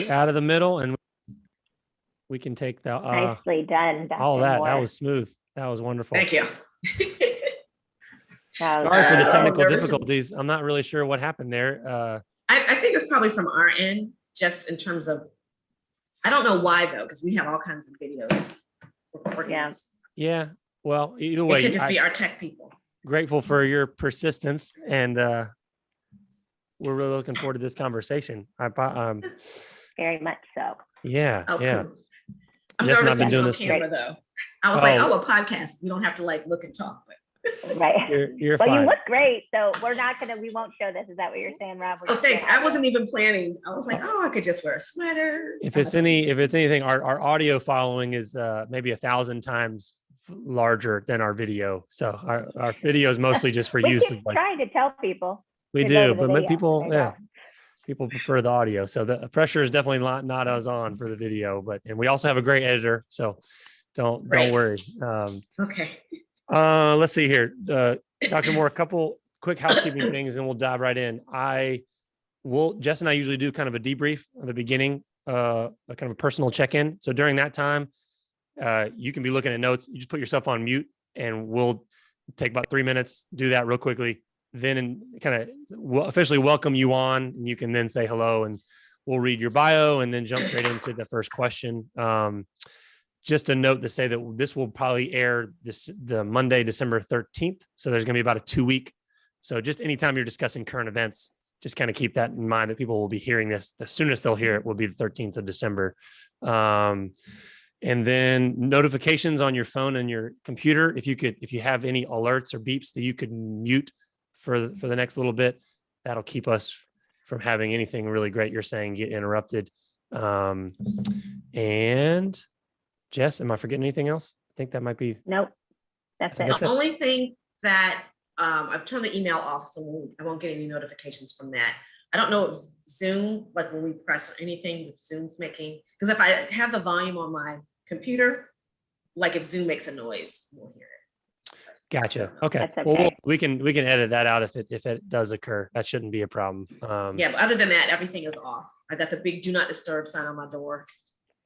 out of the middle, and we can take the nicely done, Dr. all that. Moore. That was smooth. That was wonderful. Thank you. Sorry for the technical difficulties. I'm not really sure what happened there. I think it's probably from our end, just in terms of, I don't know why though, because we have all kinds of videos recording. Yeah. Well, either way, it could just be our tech people. Grateful for your persistence, and we're really looking forward to this conversation. Very much so. Yeah. Oh, yeah. cool. I'm Jess and nervous I've been doing this camera though. I was like, a podcast. We don't have to like look and talk. Right. You're well, fine. You look great. So we won't show this. Is that what you're saying, Rob? Oh, thanks. I wasn't even planning. I was like, I could just wear a sweater. If it's anything, our audio following is maybe 1,000 times larger than our video. So our video is mostly just for use of trying to tell people. We do, but people prefer the audio. So the pressure is definitely not us on for the video, and we also have a great editor. So don't worry. Okay. Let's see here. Dr. Moore, a couple quick housekeeping things and we'll dive right in. Jess and I usually do kind of a debrief at the beginning, a kind of a personal check-in. So during that time, you can be looking at notes. You just put yourself on mute and we'll take about 3 minutes, do that real quickly. Then kind of officially welcome you on, and you can then say hello and we'll read your bio and then jump straight into the first question. Just a note to say that this will probably air the Monday, December 13th. So there's going to be about a 2-week. So just anytime you're discussing current events, just kind of keep that in mind that people will be hearing this. The soonest they'll hear it will be the 13th of December. And then notifications on your phone and your computer. If you have any alerts or beeps that you could mute for the next little bit, that'll keep us from having anything really great you're saying get interrupted. And Jess, am I forgetting anything else? I think that might be. Nope. That's it. The only thing that I've turned the email off, so I won't get any notifications from that. I don't know if Zoom, like when we press or anything, if Zoom's making, because if I have the volume on my computer, like if Zoom makes a noise, we'll hear it. Gotcha. Okay. Okay. Well, we can edit that out if it does occur. That shouldn't be a problem. Yeah, but other than that, everything is off. I got the big "Do Not Disturb" sign on my door.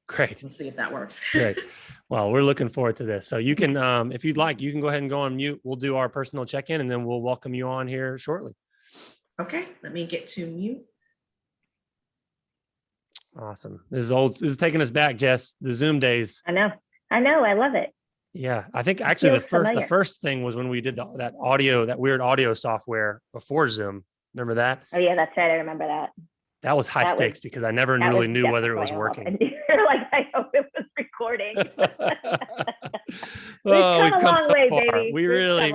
Great. We'll see if that works. Great. Well, we're looking forward to this. So you can, if you'd like, you can go ahead and go on mute. We'll do our personal check-in and then we'll welcome you on here shortly. Okay. Let me get to mute. Awesome. This is taking us back, Jess. The Zoom days. I know. I love it. Yeah. I think actually the first thing was when we did that weird audio software before Zoom. Remember that? Oh yeah, that's right. I remember that. That was high stakes because I never really knew whether it was working. You're like, I hope it was recording. We've come so way, far. baby. We really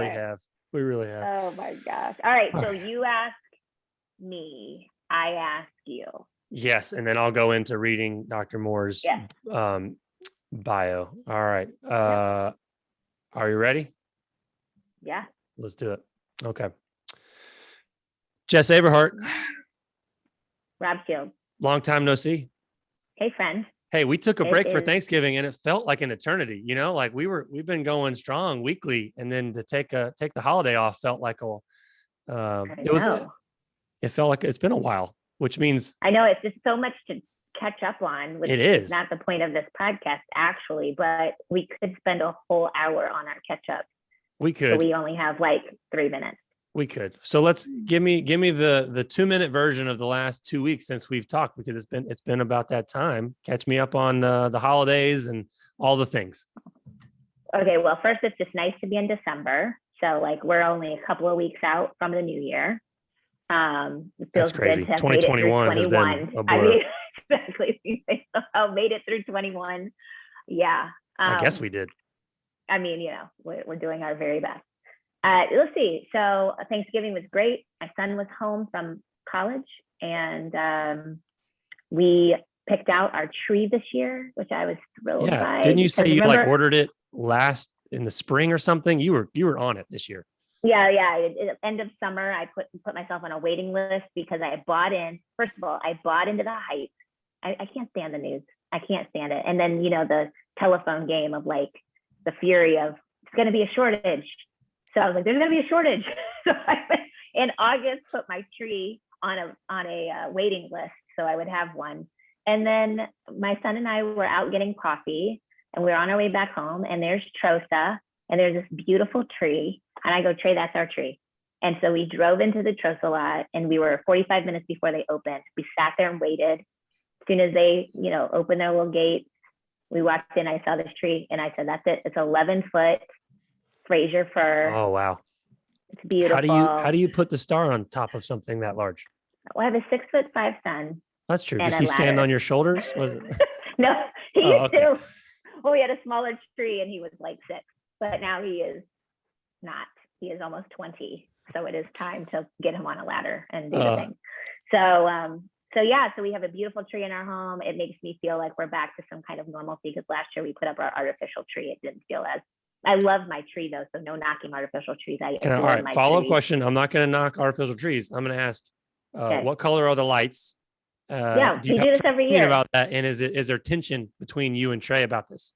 have. We really have. Oh my gosh. All right. So you ask me, I ask you. Yes. And then I'll go into reading Dr. Moore's bio. All right. Are you ready? Yeah. Let's do it. Okay. Jess Averhart. Rob Shield. Long time no see. Hey, friend. Hey, we took a break for Thanksgiving and it felt like an eternity, like we've been going strong weekly, and then to take the holiday off felt like it felt like it's been a while, which means I know it's just so much to catch up on, which it is not the point of this podcast actually, but we could spend a whole hour on our catch up. We could. So we only have like 3 minutes. We could. So let's give me the 2-minute version of the last 2 weeks since we've talked, because it's been about that time. Catch me up on the holidays and all the things. Okay. Well, first, it's just nice to be in December. So like we're only a couple of weeks out from the new year. It feels That's crazy. good to 2021 has been a blur. I mean, exactly. We somehow made it through 21. Yeah. I guess we did. I mean, we're doing our very best. Let's see. So Thanksgiving was great. My son was home from college, and we picked out our tree this year, which I was thrilled by. Didn't you say you ordered it in the spring or something? You were on it this year. Yeah. End of summer, I put myself on a waiting list because I bought in. First of all, I bought into the hype. I can't stand the news. I can't stand it. And then the telephone game of like the fury of it's going to be a shortage. So I was like, there's going to be a shortage. So I in August put my tree on a waiting list so I would have one. And then my son and I were out getting coffee, and we were on our way back home, and there's Trosa, and there's this beautiful tree. And I go, Trey, that's our tree. And so we drove into the Trosa lot, and we were 45 minutes before they opened. We sat there and waited. As soon as they, opened their little gate, we walked in, I saw this tree, and I said, that's it. It's 11-foot Fraser fir. Oh, wow. It's beautiful. How do you put the star on top of something that large? Well, I have a 6'5" son. That's true. And Does a he stand ladder. on your shoulders? Was it? No, he Oh, used to. Well, we had a smaller tree, and he was like 6, but now he is not. He is almost 20. So it is time to get him on a ladder and do the thing. So we have a beautiful tree in our home. It makes me feel like we're back to some kind of normalcy, because last year we put up our artificial tree. It didn't feel as, I love my tree though, so no knocking artificial trees. All right, follow-up question. I'm not going to knock artificial trees. I'm going to ask, what color are the lights? We do this every year. About that, and is there tension between you and Trey about this?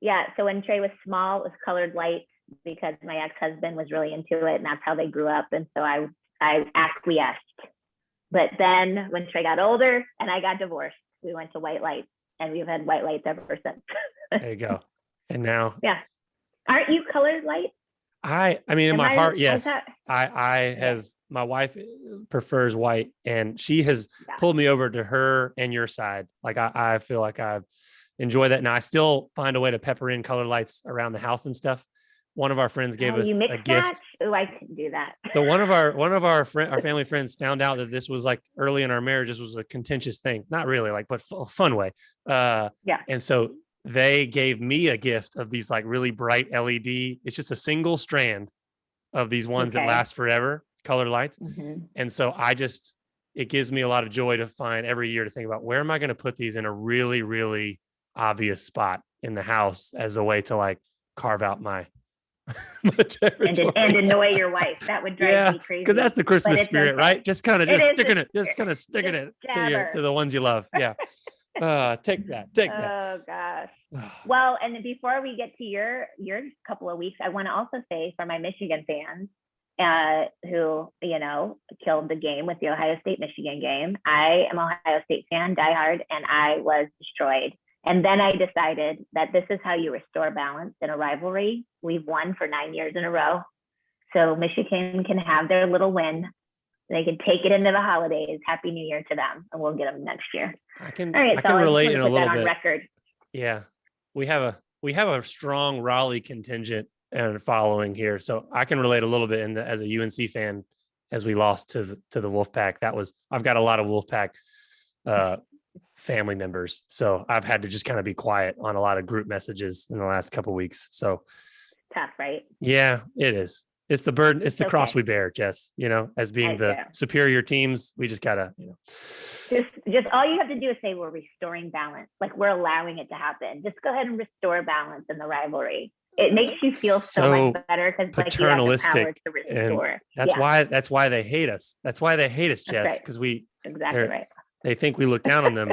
Yeah, so when Trey was small, it was colored lights, because my ex-husband was really into it, and that's how they grew up. And so I acquiesced. But then when Trey got older and I got divorced, we went to white lights, and we've had white lights ever since. There you go. And now, yeah, aren't you colored lights? I mean, in my heart, yes. I have. Yeah. My wife prefers white, and she has pulled me over to her and your side. Like I feel like I enjoy that. Now I still find a way to pepper in color lights around the house and stuff. One of our friends gave us a gift. Oh, I can do that. So one of our family friends found out that this was like early in our marriage. This was a contentious thing, not really like, but a fun way. And so they gave me a gift of these like really bright LED. It's just a single strand of these ones that last forever, color lights. Mm-hmm. And so it gives me a lot of joy to find every year to think about, where am I going to put these in a really, really obvious spot in the house as a way to like carve out my and annoy your wife. That would drive me crazy. Because that's the Christmas spirit, right? Just kind of sticking it to the ones you love. Yeah. Take that. Oh gosh. Well, and before we get to your couple of weeks, I want to also say, for my Michigan fans who killed the game with the Ohio State Michigan game, I am an Ohio State fan, diehard, and I was destroyed. And then I decided that this is how you restore balance in a rivalry. We've won for 9 years in a row. So Michigan can have their little win. They can take it into the holidays. Happy New Year to them, and we'll get them next year. I can relate in a little bit. Record. Yeah, we have a strong Raleigh contingent and following here, so I can relate a little bit as a UNC fan, as we lost to the Wolfpack. I've got a lot of Wolfpack family members, so I've had to just kind of be quiet on a lot of group messages in the last couple of weeks. So tough, right? Yeah, it is. It's the burden. It's the cross we bear, Jess. As being the superior teams, we just gotta, Just all you have to do is say, we're restoring balance. Like, we're allowing it to happen. Just go ahead and restore balance in the rivalry. It makes you feel so much better, because paternalistic. Like, you have the power to restore. That's why they hate us. That's why they hate us, Jess, because right. They think we look down on them,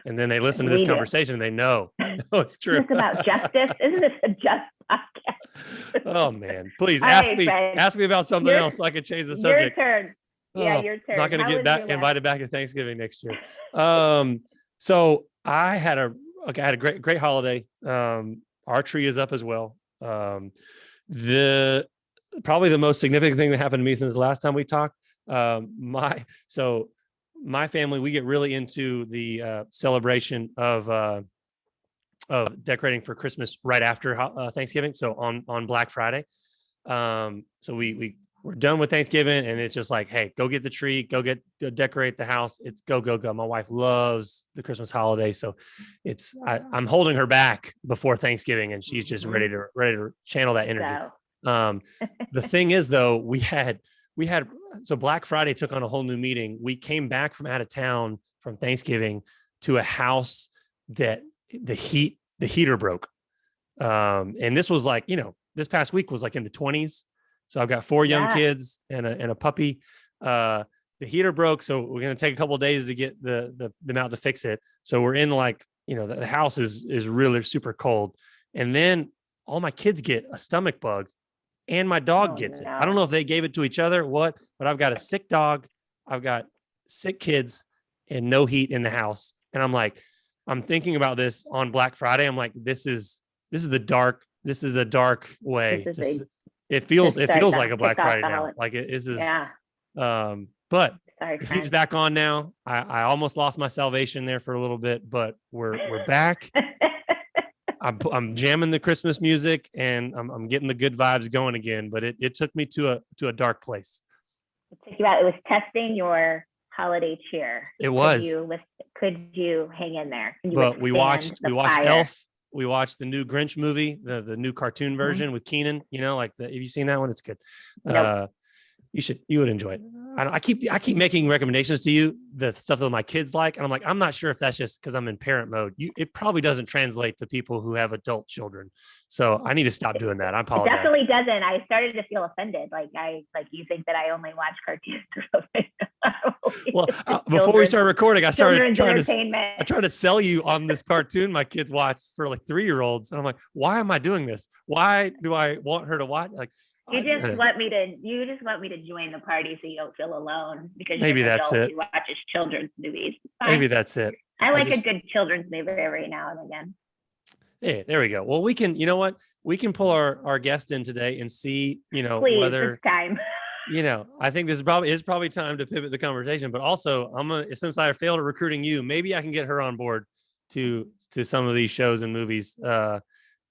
and then they listen to this conversation and they know it's true. Is this about justice? Isn't this a just podcast? Oh man, please ask me about something else so I can change the subject. Your turn. Yeah, your turn. I'm not going to get invited back to Thanksgiving next year. So I had a great holiday. Our tree is up as well. Probably the most significant thing that happened to me since the last time we talked. My family, we get really into the celebration of decorating for Christmas right after Thanksgiving. So on Black Friday. So we're done with Thanksgiving, and it's just like, hey, go get the tree, go decorate the house. It's go. My wife loves the Christmas holiday, so I'm holding her back before Thanksgiving, and she's just ready to channel that energy. The thing is, though, we had so Black Friday took on a whole new meaning. We came back from out of town from Thanksgiving to a house that the heater broke. And this was like, this past week was like in the 20s. So I've got 4 young kids and a puppy. The heater broke. So we're going to take a couple of days to get them out to fix it. So we're in like, the house is really super cold. And then all my kids get a stomach bug. And my dog gets it. I don't know if they gave it to each other or what, but I've got a sick dog. I've got sick kids and no heat in the house. And I'm like, I'm thinking about this on Black Friday. I'm like, this is a dark way. It feels like a Black Friday now. Like it is. Yeah. But Sorry, he's back on now. I almost lost my salvation there for a little bit, but we're back. I'm jamming the Christmas music and I'm getting the good vibes going again. But it took me to a dark place. It took you out. It was testing your holiday cheer. It was. Could you hang in there? But we watched Elf. We watched the new Grinch movie, the new cartoon version with Keenan. You know, like have you seen that one? It's good. Nope. You would enjoy it. I keep making recommendations to you, the stuff that my kids like. And I'm like, I'm not sure if that's just because I'm in parent mode. It probably doesn't translate to people who have adult children. So I need to stop doing that. I apologize. It definitely doesn't. I started to feel offended. Like you think that I only watch cartoons. Well, before we started recording, I tried to sell you on this cartoon my kids watch for like 3-year-olds. And I'm like, why am I doing this? Why do I want her to watch? Like, you just want me to join the party so you don't feel alone because maybe that's it. Who watches children's movies. Maybe that's it. I like a good children's movie every now and again. Hey, there we go. Well, we can, you know what? We can pull our guest in today and see, Please, whether it's time. I think this is probably time to pivot the conversation, but also since I failed at recruiting you, maybe I can get her on board to some of these shows and movies.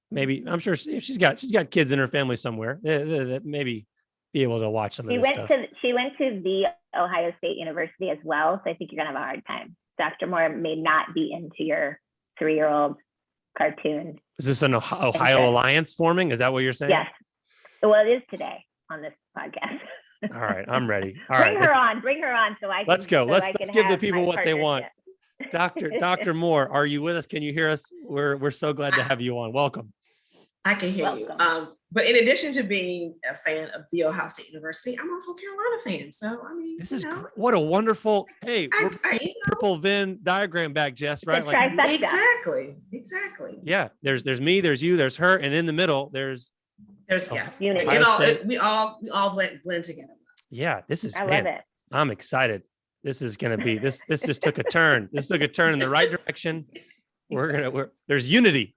Maybe I'm sure if she's got kids in her family somewhere that maybe be able to watch some of this stuff. She went to the Ohio State University as well. So I think you're going to have a hard time. Dr. Moore may not be into your 3-year-old cartoon. Is this an Ohio Alliance forming? Is that what you're saying? Yes. Well, it is today on this podcast. All right. I'm ready. All Bring her on so I can. Let's go. Let's give the people what they want. Dr. Moore, are you with us? Can you hear us? We're so glad to have you on. Welcome. I can hear you. But in addition to being a fan of the Ohio State University, I'm also a Carolina fan. So I mean, this is what a wonderful. Hey, triple Venn diagram back, Jess. Right? Exactly. Yeah. There's me. There's you. There's her, and in the middle, there's unity. We all blend together. Yeah, this is. I love it. I'm excited. This is going to be this just took a turn. This took a turn in the right direction. There's unity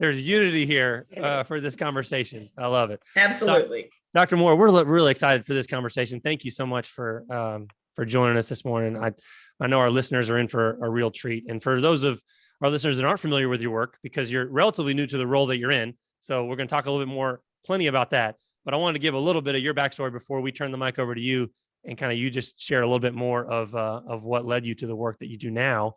here for this conversation. I love it. Absolutely. Dr. Moore, we're really excited for this conversation. Thank you so much for joining us this morning. I know our listeners are in for a real treat. And for those of our listeners that aren't familiar with your work, because you're relatively new to the role that you're in, so we're going to talk a little bit more, plenty about that. But I wanted to give a little bit of your backstory before we turn the mic over to you and kind of you just share a little bit more of what led you to the work that you do now.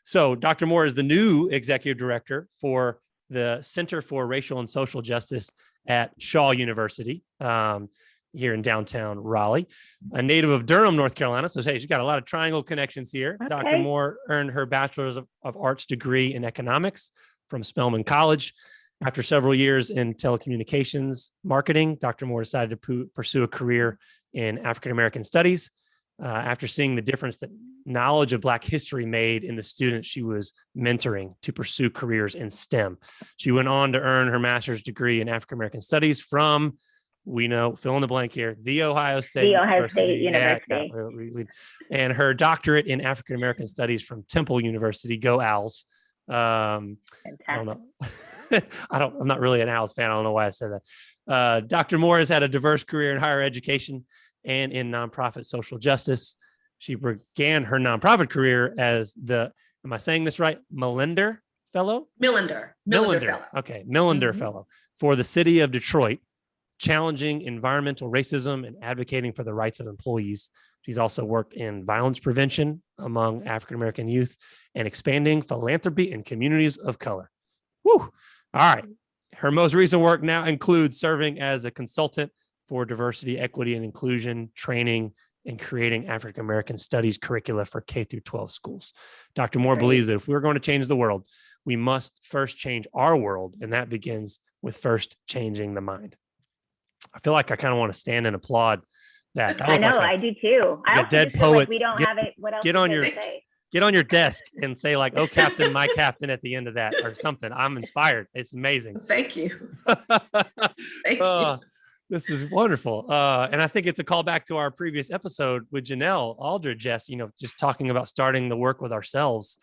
So Dr. Moore is the new executive director for the Center for Racial and Social Justice at Shaw University here in downtown Raleigh, a native of Durham, North Carolina. So hey, she's got a lot of triangle connections here. Okay. Dr. Moore earned her Bachelor's of Arts degree in economics from Spelman College. After several years in telecommunications marketing, Dr. Moore decided to pursue a career in African-American studies. After seeing the difference that knowledge of Black history made in the students she was mentoring to pursue careers in STEM. She went on to earn her master's degree in African-American studies from, we know, fill in the blank here, the Ohio State University. And her doctorate in African-American studies from Temple University. Go Owls. I don't know. I'm not really an Owls fan. I don't know why I said that. Dr. Moore has had a diverse career in higher education and in nonprofit social justice. She began her nonprofit career as am I saying this right? Millender Fellow? Millender Fellow. Okay, Millender Fellow for the city of Detroit, challenging environmental racism and advocating for the rights of employees. She's also worked in violence prevention among African-American youth and expanding philanthropy in communities of color. Woo! All right. Her most recent work now includes serving as a consultant for diversity, equity, and inclusion training and creating African-American studies curricula for K through 12 schools. Dr. Moore believes that if we're going to change the world, we must first change our world. And that begins with first changing the mind. I feel like I kind of want to stand and applaud that. I know, I do too. Like a dead poet. We don't have it. What else? Get on your desk and say like, "Oh, Captain, my captain" at the end of that or something. I'm inspired. It's amazing. Thank you. Thank you. This is wonderful. And I think it's a callback to our previous episode with Janelle Aldridge, Jess, just talking about starting the work with ourselves.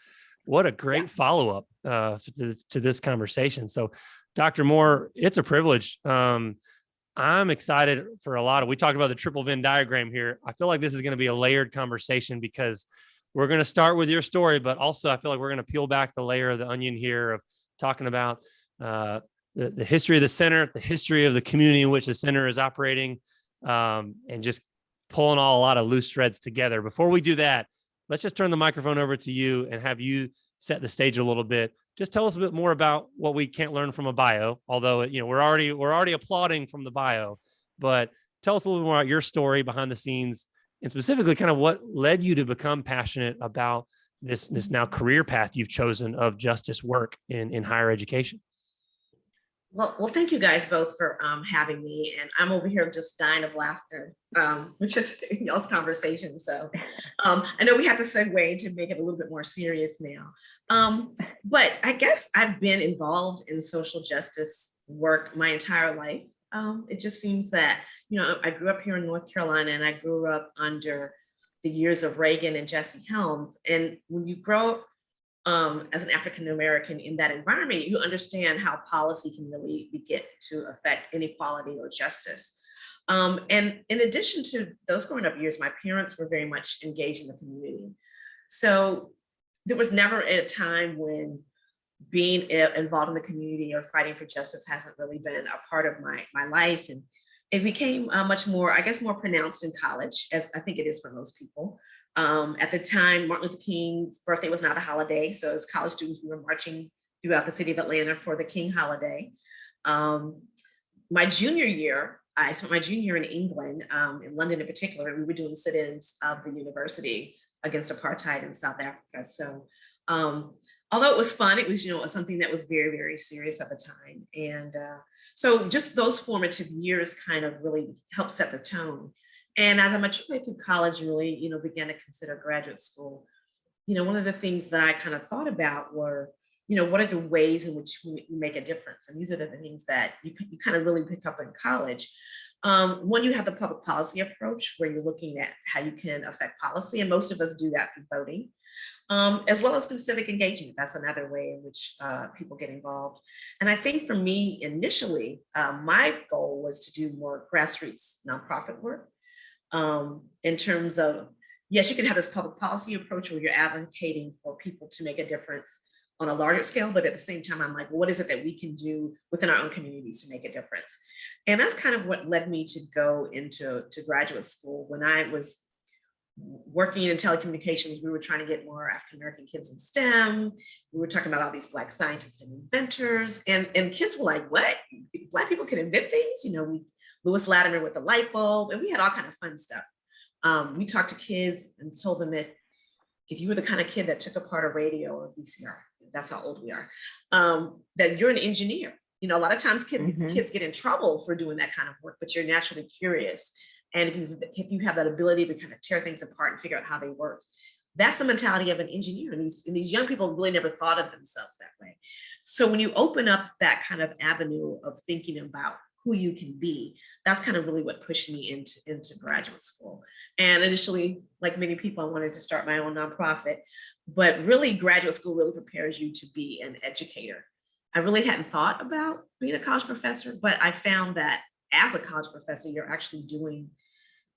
what a great follow-up to this conversation. So Dr. Moore, it's a privilege. I'm excited for a lot of, we talked about the triple Venn diagram here. I feel like this is going to be a layered conversation because we're going to start with your story, but also I feel like we're going to peel back the layer of the onion here of talking about the history of the center, the history of the community in which the center is operating, and just pulling a lot of loose threads together. Before we do that, let's just turn the microphone over to you and have you set the stage a little bit. Just tell us a bit more about what we can't learn from a bio, although, you know, we're already applauding from the bio, but tell us a little bit more about your story behind the scenes and specifically kind of what led you to become passionate about this now career path you've chosen of justice work in higher education. Well, thank you guys both for having me. And I'm over here just dying of laughter, which is y'all's conversation. So I know we have to segue to make it a little bit more serious now. But I guess I've been involved in social justice work my entire life. It just seems that, you know, I grew up here in North Carolina and I grew up under the years of Reagan and Jesse Helms. And when you grow up as an African-American in that environment, you understand how policy can really begin to affect inequality or justice. And in addition to those growing up years, my parents were very much engaged in the community. So there was never a time when being involved in the community or fighting for justice hasn't really been a part of my life. And it became much more, I guess, more pronounced in college, as I think it is for most people. At the time, Martin Luther King's birthday was not a holiday. So as college students, we were marching throughout the city of Atlanta for the King holiday. My junior year, I spent my junior year in England, in London in particular, and we were doing sit-ins of the university against apartheid in South Africa. So although it was fun, it was, you know, something that was very, very serious at the time. And so just those formative years kind of really helped set the tone. And as I matured through college, really, you know, began to consider graduate school, you know, one of the things that I kind of thought about were, you know, what are the ways in which we make a difference? And these are the things that you kind of really pick up in college. One, you have the public policy approach where you're looking at how you can affect policy. And most of us do that through voting, as well as through civic engagement. That's another way in which people get involved. And I think for me, initially, my goal was to do more grassroots nonprofit work. In terms of, yes, you can have this public policy approach where you're advocating for people to make a difference on a larger scale, but at the same time, I'm like, well, what is it that we can do within our own communities to make a difference? And that's kind of what led me to go into graduate school. When I was working in telecommunications, we were trying to get more African-American kids in STEM. We were talking about all these Black scientists and inventors, and kids were like, what? Black people can invent things? You know, Lewis Latimer with the light bulb, and we had all kind of fun stuff. We talked to kids and told them that if you were the kind of kid that took apart a radio or a VCR, that's how old we are, that you're an engineer. You know, a lot of times kids get in trouble for doing that kind of work, but you're naturally curious. And if you have that ability to kind of tear things apart and figure out how they work, that's the mentality of an engineer. And these young people really never thought of themselves that way. So when you open up that kind of avenue of thinking about who you can be, that's kind of really what pushed me into graduate school. And initially, like many people, I wanted to start my own nonprofit, but really graduate school really prepares you to be an educator. I really hadn't thought about being a college professor, but I found that as a college professor, you're actually doing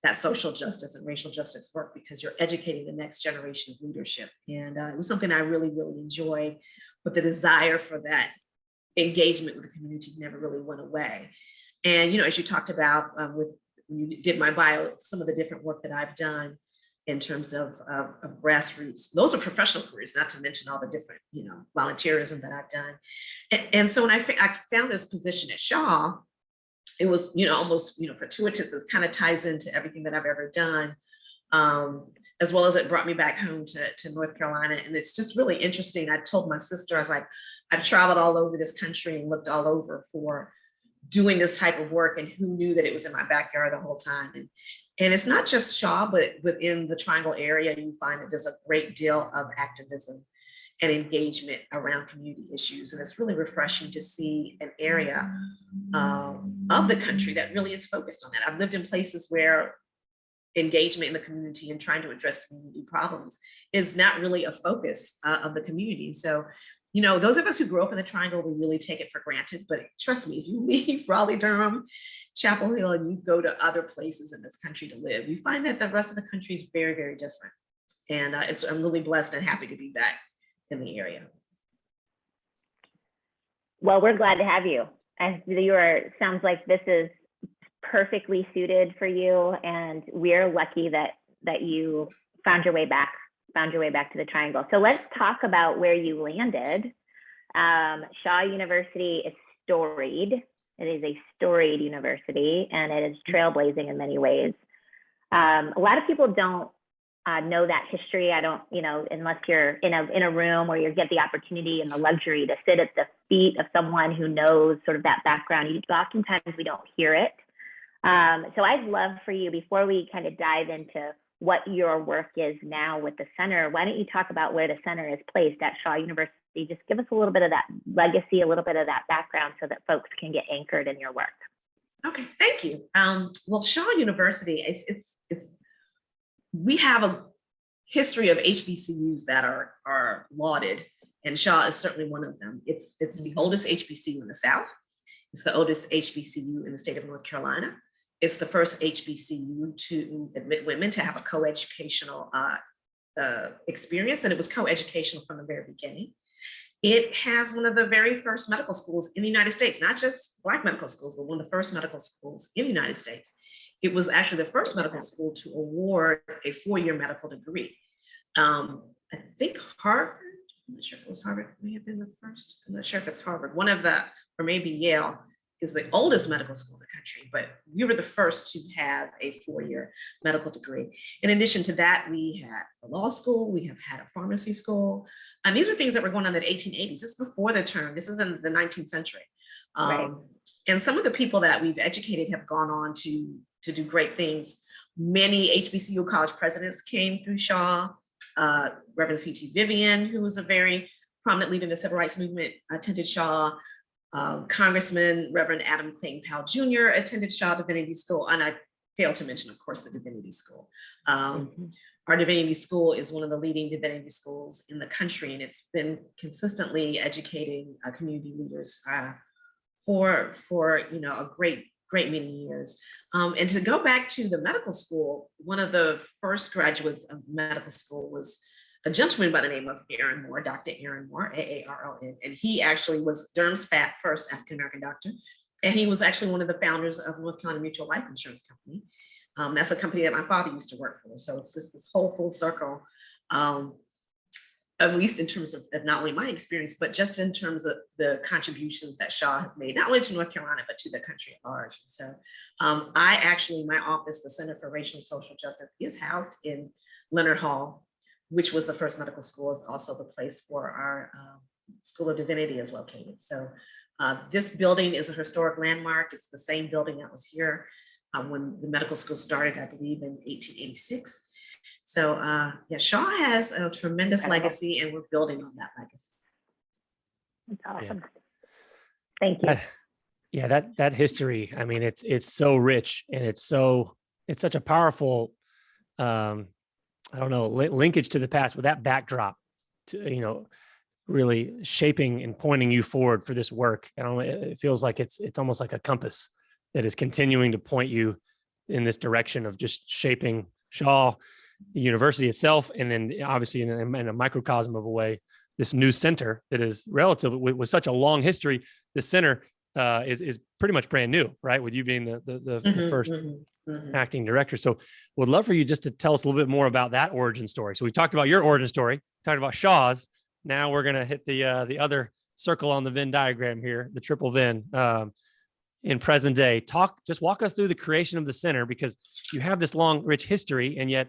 that social justice and racial justice work because you're educating the next generation of leadership. And it was something I really, really enjoyed, but the desire for that engagement with the community never really went away. And, you know, as you talked about when you did my bio, some of the different work that I've done in terms of grassroots, those are professional careers, not to mention all the different, you know, volunteerism that I've done. And so when I found this position at Shaw, it was, you know, almost, you know, fortuitous. It kind of ties into everything that I've ever done, as well as it brought me back home to North Carolina. And it's just really interesting. I told my sister, I was like, I've traveled all over this country and looked all over for doing this type of work, and who knew that it was in my backyard the whole time. And it's not just Shaw, but within the Triangle area, you find that there's a great deal of activism and engagement around community issues. And it's really refreshing to see an area of the country that really is focused on that. I've lived in places where engagement in the community and trying to address community problems is not really a focus of the community. So, you know, those of us who grew up in the Triangle, we really take it for granted. But trust me, if you leave Raleigh, Durham, Chapel Hill, and you go to other places in this country to live, you find that the rest of the country is very, very different. And I'm really blessed and happy to be back in the area. Well, we're glad to have you. And sounds like this is perfectly suited for you, and we're lucky that you found your way back to the Triangle. So let's talk about where you landed. Shaw University is storied. It is a storied university, and it is trailblazing in many ways. A lot of people don't know that history. I don't, unless you're in a room where you get the opportunity and the luxury to sit at the feet of someone who knows sort of that background. Oftentimes we don't hear it. So I'd love for you, before we kind of dive into what your work is now with the center, why don't you talk about where the center is placed at Shaw University? Just give us a little bit of that legacy, a little bit of that background so that folks can get anchored in your work. Okay, thank you. Well, Shaw University, we have a history of HBCUs that are lauded, and Shaw is certainly one of them. It's the oldest HBCU in the South. It's the oldest HBCU in the state of North Carolina. It's the first HBCU to admit women to have a co-educational experience, and it was co-educational from the very beginning. It has one of the very first medical schools in the United States, not just Black medical schools, but one of the first medical schools in the United States. It was actually the first medical school to award a 4-year medical degree. I think Harvard, I'm not sure if it was Harvard, may have been the first. I'm not sure if it's Harvard. One of the, or maybe Yale, is the oldest medical school in the country, but we were the first to have a 4-year medical degree. In addition to that, we had a law school, we have had a pharmacy school. And these are things that were going on in the 1880s. This is before the term, this is in the 19th century. Right. And some of the people that we've educated have gone on to do great things. Many HBCU college presidents came through Shaw. Reverend C.T. Vivian, who was a very prominent leader in the civil rights movement, attended Shaw. Congressman Reverend Adam Clayton Powell Jr. attended Shaw Divinity School, and I failed to mention, of course, the Divinity School. Our Divinity School is one of the leading divinity schools in the country, and it's been consistently educating community leaders for a great many years. And to go back to the medical school, one of the first graduates of medical school was a gentleman by the name of Erin Moore, Dr. Erin Moore, A-A-R-O-N. And he actually was Durham's first African-American doctor. And he was actually one of the founders of North Carolina Mutual Life Insurance Company. That's a company that my father used to work for. So it's just this whole full circle, at least in terms of not only my experience, but just in terms of the contributions that Shaw has made, not only to North Carolina, but to the country at large. So my office, the Center for Racial and Social Justice, is housed in Leonard Hall, which was the first medical school. Is also the place where our School of Divinity is located. So this building is a historic landmark. It's the same building that was here when the medical school started, I believe, in 1886. So Shaw has a tremendous legacy, and we're building on that legacy. That's awesome. Thank you. Yeah, that history, I mean, it's so rich, and it's such a powerful linkage to the past, with that backdrop to, really shaping and pointing you forward for this work. And it feels like it's almost like a compass that is continuing to point you in this direction of just shaping Shaw University itself. And then obviously in a microcosm of a way, this new center that is relatively, with such a long history, the center is pretty much brand new, right? With you being the first acting director. So would love for you just to tell us a little bit more about that origin story. So we talked about your origin story, talked about Shaw's. Now we're going to hit the other circle on the Venn diagram here, the triple Venn in present day. Just walk us through the creation of the center, because you have this long, rich history, and yet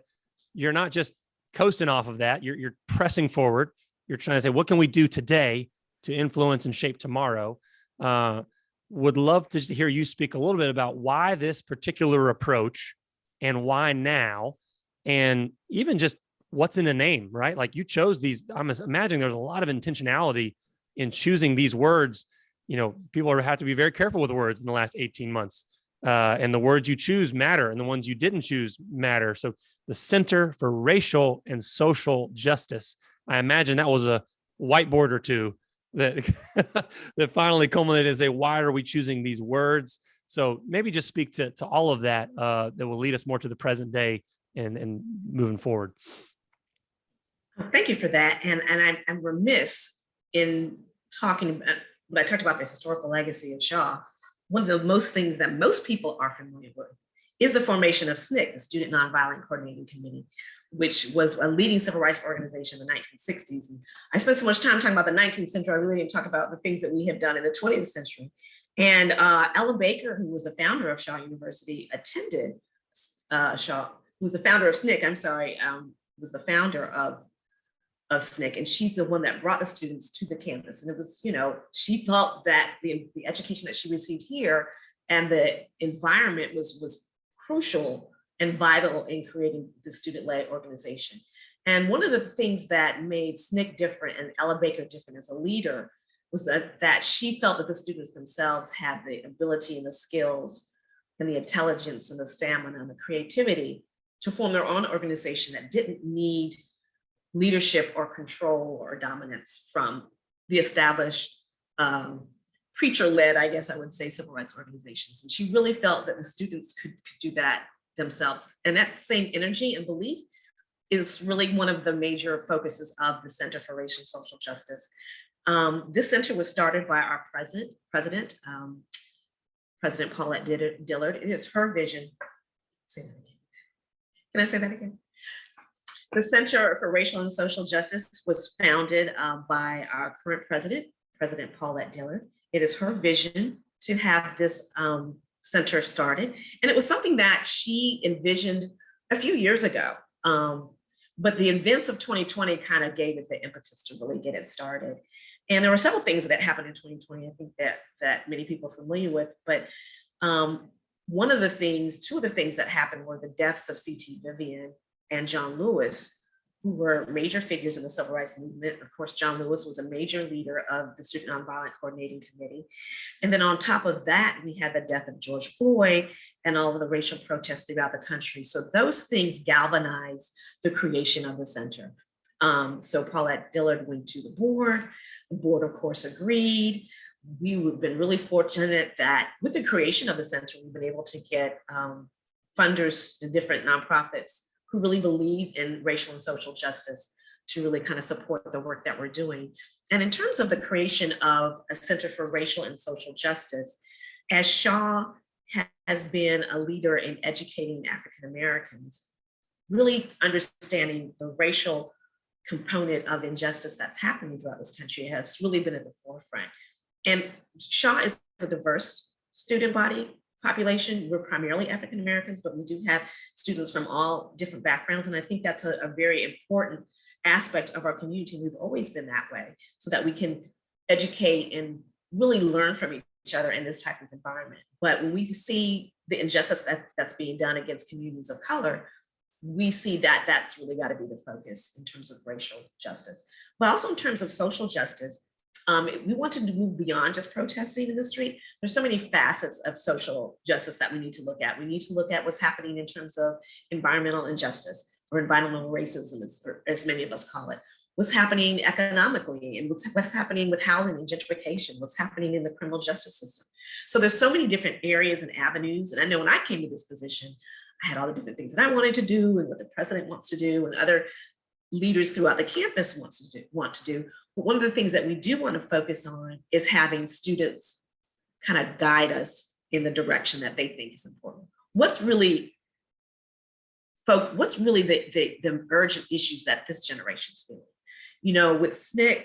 you're not just coasting off of that. You're pressing forward. You're trying to say, what can we do today to influence and shape tomorrow? Would love to hear you speak a little bit about why this particular approach and why now, and even just what's in the name, right? Like you chose these, I'm imagining there's a lot of intentionality in choosing these words. People have to be very careful with words in the last 18 months. And the words you choose matter, and the ones you didn't choose matter. So the Center for Racial and Social Justice. I imagine that was a whiteboard or two that that finally culminated and say, why are we choosing these words? So maybe just speak to all of that that will lead us more to the present day and moving forward. Thank you for that. And I'm remiss in talking about, when I talked about the historical legacy of Shaw, one of the most things that most people are familiar with is the formation of SNCC, the Student Nonviolent Coordinating Committee, which was a leading civil rights organization in the 1960s. And I spent so much time talking about the 19th century, I really didn't talk about the things that we have done in the 20th century. And Ella Baker, who was the founder of Shaw University, attended Shaw, who was the founder of SNCC, was the founder of SNCC, and she's the one that brought the students to the campus. And it was, she felt that the education that she received here and the environment was crucial and vital in creating the student-led organization. And one of the things that made SNCC different and Ella Baker different as a leader was that she felt that the students themselves had the ability and the skills and the intelligence and the stamina and the creativity to form their own organization that didn't need leadership or control or dominance from the established preacher-led, I guess I would say, civil rights organizations. And she really felt that the students could do that themselves. And that same energy and belief is really one of the major focuses of the Center for Racial and Social Justice. This center was started by our president, President Paulette Dillard. It is her vision. Say that again. Can I say that again? The Center for Racial and Social Justice was founded by our current president, President Paulette Dillard. It is her vision to have this center started. And it was something that she envisioned a few years ago. But the events of 2020 kind of gave it the impetus to really get it started. And there were several things that happened in 2020, I think that many people are familiar with. But two of the things that happened were the deaths of C.T. Vivian and John Lewis, who were major figures in the civil rights movement. Of course, John Lewis was a major leader of the Student Nonviolent Coordinating Committee. And then on top of that, we had the death of George Floyd and all of the racial protests throughout the country. So those things galvanized the creation of the center. So Paulette Dillard went to the board. The board, of course, agreed. We've been really fortunate that with the creation of the center, we've been able to get funders and different nonprofits who really believe in racial and social justice to really kind of support the work that we're doing. And in terms of the creation of a Center for Racial and Social Justice, as Shaw has been a leader in educating African Americans, really understanding the racial component of injustice that's happening throughout this country has really been at the forefront. And Shaw is a diverse student body population. We're primarily African Americans, but we do have students from all different backgrounds. And I think that's a very important aspect of our community. We've always been that way, so that we can educate and really learn from each other in this type of environment. But when we see the injustice that's being done against communities of color, we see that that's really got to be the focus in terms of racial justice, but also in terms of social justice. We wanted to move beyond just protesting in the street. There's so many facets of social justice that we need to look at. We need to look at what's happening in terms of environmental injustice or environmental racism, as many of us call it. What's happening economically and what's happening with housing and gentrification, what's happening in the criminal justice system. So there's so many different areas and avenues. And I know when I came to this position, I had all the different things that I wanted to do and what the president wants to do and other leaders throughout the campus want to do. But one of the things that we do want to focus on is having students kind of guide us in the direction that they think is important. What's really the urgent issues that this generation's feeling? With SNCC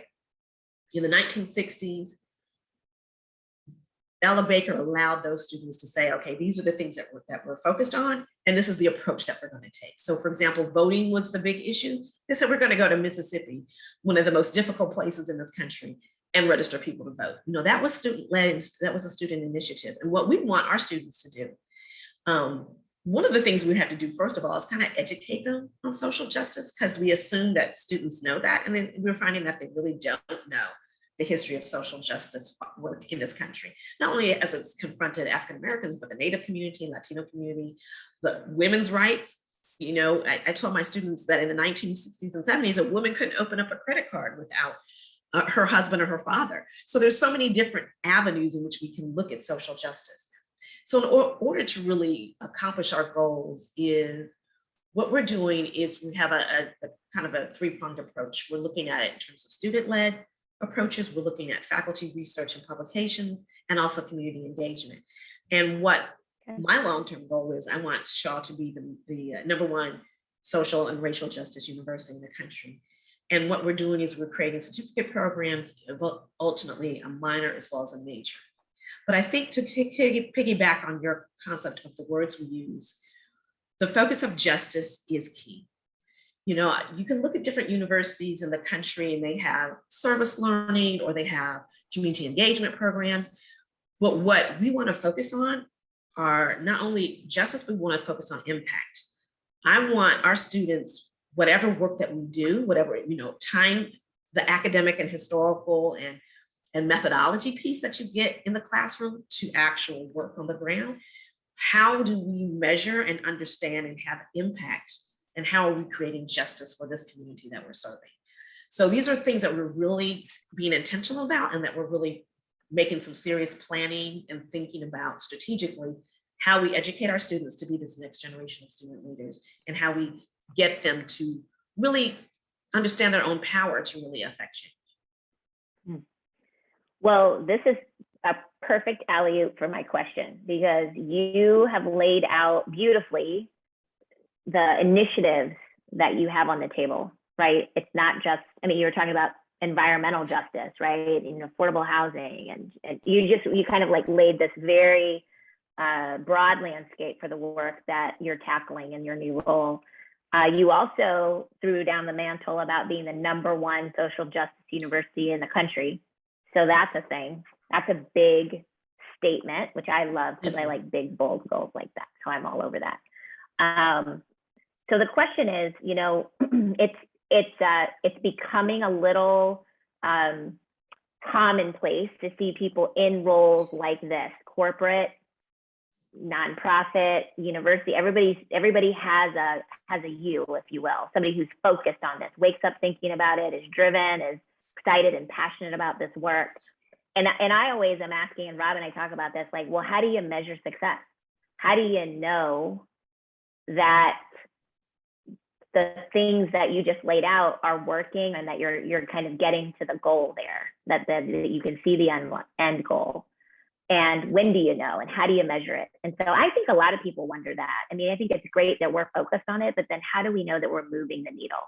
in the 1960s, Ella Baker allowed those students to say, okay, these are the things that we're focused on, and this is the approach that we're going to take. So for example, voting was the big issue. They said, we're going to go to Mississippi, one of the most difficult places in this country, and register people to vote. That was student-led, that was a student initiative. And what we want our students to do, one of the things we have to do, first of all, is kind of educate them on social justice, because we assume that students know that, and then we're finding that they really don't know the history of social justice work in this country, not only as it's confronted African Americans, but the Native community, Latino community, the women's rights. You know, I told my students that in the 1960s and 70s, a woman couldn't open up a credit card without her husband or her father. So there's so many different avenues in which we can look at social justice. So in order to really accomplish our goals, is what we're doing is we have a kind of a three-pronged approach. We're looking at it in terms of student-led approaches. We're looking at faculty research and publications, and also community engagement. And what my long-term goal is, I want Shaw to be the #1 social and racial justice university in the country. And what we're doing is we're creating certificate programs, ultimately a minor as well as a major. But I think to piggyback on your concept of the words we use, the focus of justice is key. You know, you can look at different universities in the country and they have service learning or they have community engagement programs. But what we want to focus on are not only justice, we want to focus on impact. I want our students, whatever work that we do, whatever, you know, time, the academic and historical and methodology piece that you get in the classroom to actual work on the ground. How do we measure and understand and have impact? And how are we creating justice for this community that we're serving? So these are things that we're really being intentional about, and that we're really making some serious planning and thinking about strategically how we educate our students to be this next generation of student leaders, and how we get them to really understand their own power to really affect change. Well, this is a perfect alley-oop for my question, because you have laid out beautifully the initiatives that you have on the table, right? It's not just, I mean, you were talking about environmental justice, right? And affordable housing, and you kind of like laid this very broad landscape for the work that you're tackling in your new role. You also threw down the mantle about being the #1 social justice university in the country. So that's a thing. That's a big statement, which I love, because I like big, bold goals like that. So I'm all over that. So the question is, you know, it's becoming a little commonplace to see people in roles like this, corporate, nonprofit, university. Everybody has a you, if you will, somebody who's focused on this, wakes up thinking about it, is driven, is excited and passionate about this work. And I always am asking, and Rob and I talk about this, like, well, how do you measure success? How do you know that the things that you just laid out are working, and that you're kind of getting to the goal there, that you can see the end goal? And when do you know, and how do you measure it? And so I think a lot of people wonder that. I mean, I think it's great that we're focused on it, but then how do we know that we're moving the needle?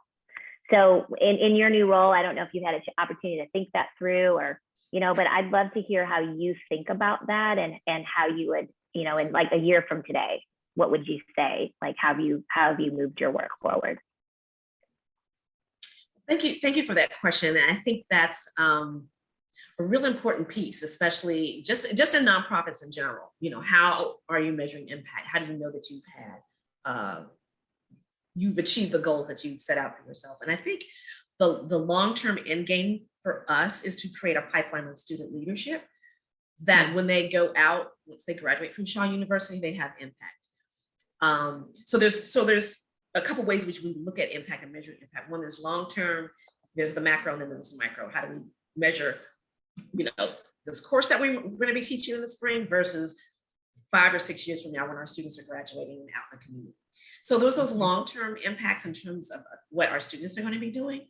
So in your new role, I don't know if you've had an opportunity to think that through, or, you know, but I'd love to hear how you think about that, and how you would, you know, in like a year from today, what would you say? Like, how have you moved your work forward? Thank you for that question. And I think that's a real important piece, especially just in nonprofits in general. You know, how are you measuring impact? How do you know that you've achieved the goals that you've set out for yourself? And I think the long-term end game for us is to create a pipeline of student leadership that when they go out, once they graduate from Shaw University, they have impact. So there's a couple ways which we look at impact and measure impact. One is long-term, there's the macro, and then there's the micro. How do we measure, you know, this course that we're going to be teaching in the spring versus 5 or 6 years from now when our students are graduating and out in the community. So those long-term impacts in terms of what our students are going to be doing.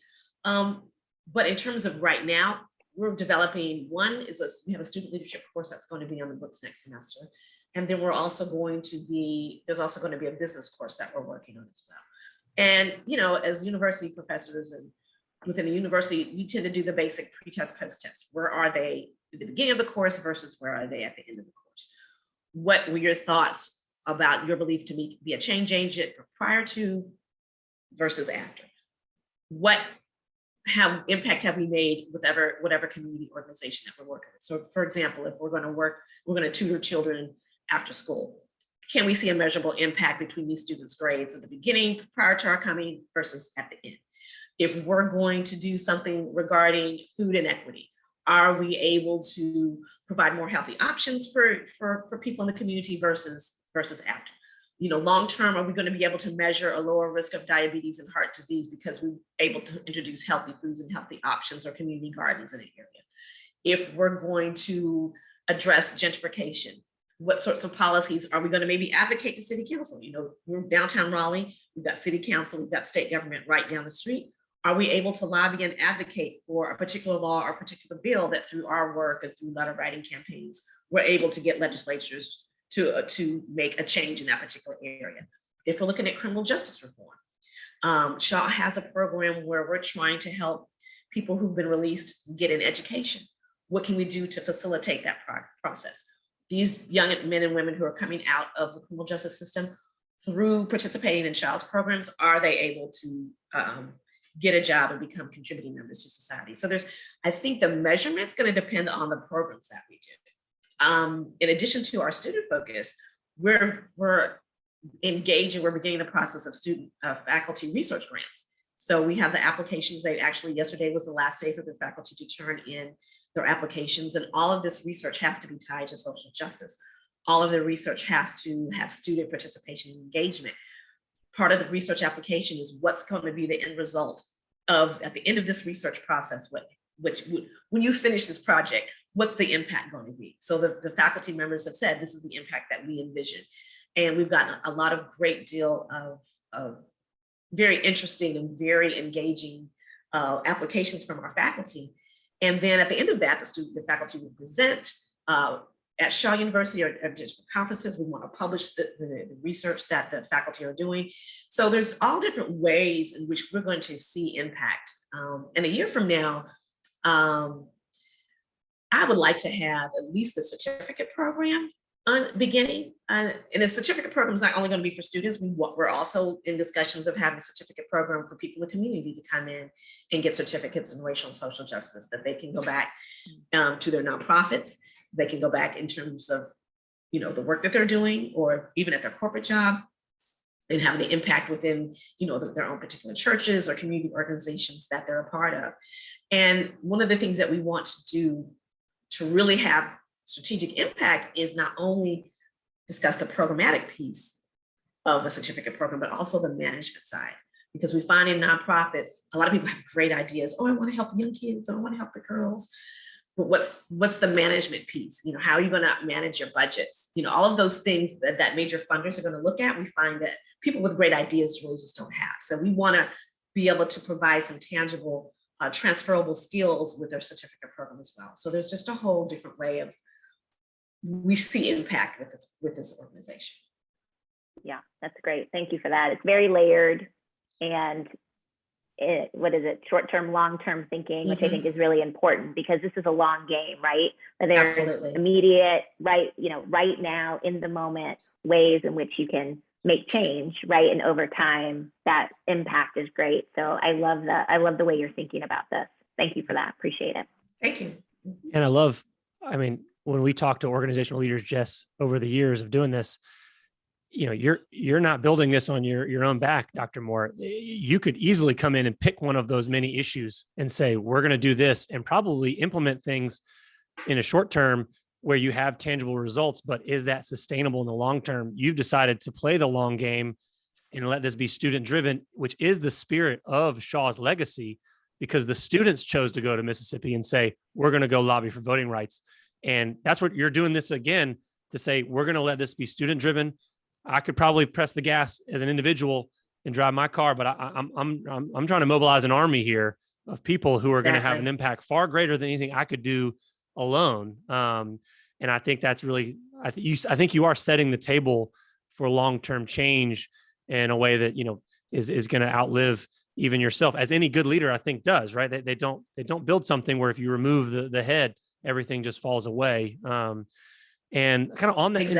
But in terms of right now, we're developing, we have a student leadership course that's going to be on the books next semester. And then there's also going to be a business course that we're working on as well. And, you know, as university professors and within the university, we tend to do the basic pre-test, post-test. Where are they at the beginning of the course versus where are they at the end of the course? What were your thoughts about your belief to be a change agent prior to versus after? What impact have we made with whatever community organization that we're working with? So for example, if we're going to tutor children after school, can we see a measurable impact between these students' grades at the beginning prior to our coming versus at the end? If we're going to do something regarding food inequity, Are we able to provide more healthy options for people in the community versus after? Long term, are we going to be able to measure a lower risk of diabetes and heart disease because we're able to introduce healthy foods and healthy options or community gardens in an area? If we're going to address gentrification, what sorts of policies are we going to maybe advocate to city council? We're downtown Raleigh, we've got city council, we've got state government right down the street. Are we able to lobby and advocate for a particular law or a particular bill that through our work and through letter writing campaigns, we're able to get legislatures to make a change in that particular area? If we're looking at criminal justice reform, Shaw has a program where we're trying to help people who've been released get an education. What can we do to facilitate that process? These young men and women who are coming out of the criminal justice system through participating in Shaw's programs, are they able to get a job and become contributing members to society? So I think the measurement's going to depend on the programs that we do. In addition to our student focus, we're engaging, we're beginning the process of student faculty research grants. So we have the applications. Yesterday was the last day for the faculty to turn in their applications, and all of this research has to be tied to social justice. All of the research has to have student participation and engagement. Part of the research application is what's going to be the end result at the end of this research process, when you finish this project, what's the impact going to be? So the faculty members have said, this is the impact that we envision. And we've gotten a lot of great deal of very interesting and very engaging applications from our faculty. And then at the end of that, the faculty will present at Shaw University or just conferences. We want to publish the research that the faculty are doing. So there's all different ways in which we're going to see impact. And a year from now, I would like to have at least the certificate program beginning. And the certificate program is not only going to be for students. We're also in discussions of having a certificate program for people in the community to come in and get certificates in racial and social justice, that they can go back to their nonprofits. They can go back in terms of, the work that they're doing, or even at their corporate job, and having an impact within, their own particular churches or community organizations that they're a part of. And one of the things that we want to do to really have strategic impact is not only discuss the programmatic piece of a certificate program, but also the management side. Because we find in nonprofits, a lot of people have great ideas. Oh, I want to help young kids. I want to help the girls. But what's the management piece? How are you going to manage your budgets? All of those things that major funders are going to look at, we find that people with great ideas really just don't have. So we want to be able to provide some tangible, transferable skills with our certificate program as well. So there's just a whole different way of, we see impact with this organization. Yeah, that's great. Thank you for that. It's very layered, and short-term, long-term thinking, which I think is really important, because this is a long game, right? But there's Absolutely. Immediate, right now, in the moment, ways in which you can make change, right? And over time, that impact is great. So I love the way you're thinking about this. Thank you for that. Appreciate it. Thank you. And when we talk to organizational leaders, Jess, over the years of doing this, you're not building this on your own back, Dr. Moore. You could easily come in and pick one of those many issues and say, we're going to do this, and probably implement things in a short term where you have tangible results. But is that sustainable in the long term? You've decided to play the long game and let this be student driven, which is the spirit of Shaw's legacy, because the students chose to go to Mississippi and say, we're going to go lobby for voting rights. And that's what you're doing this again, to say, we're going to let this be student driven. I could probably press the gas as an individual and drive my car, but I'm trying to mobilize an army here of people who are going to have an impact far greater than anything I could do alone. And I think that's really, I think you are setting the table for long-term change in a way that, is going to outlive even yourself, as any good leader, I think, does, right? They don't build something where if you remove the head, everything just falls away. And kind of on that, Exactly.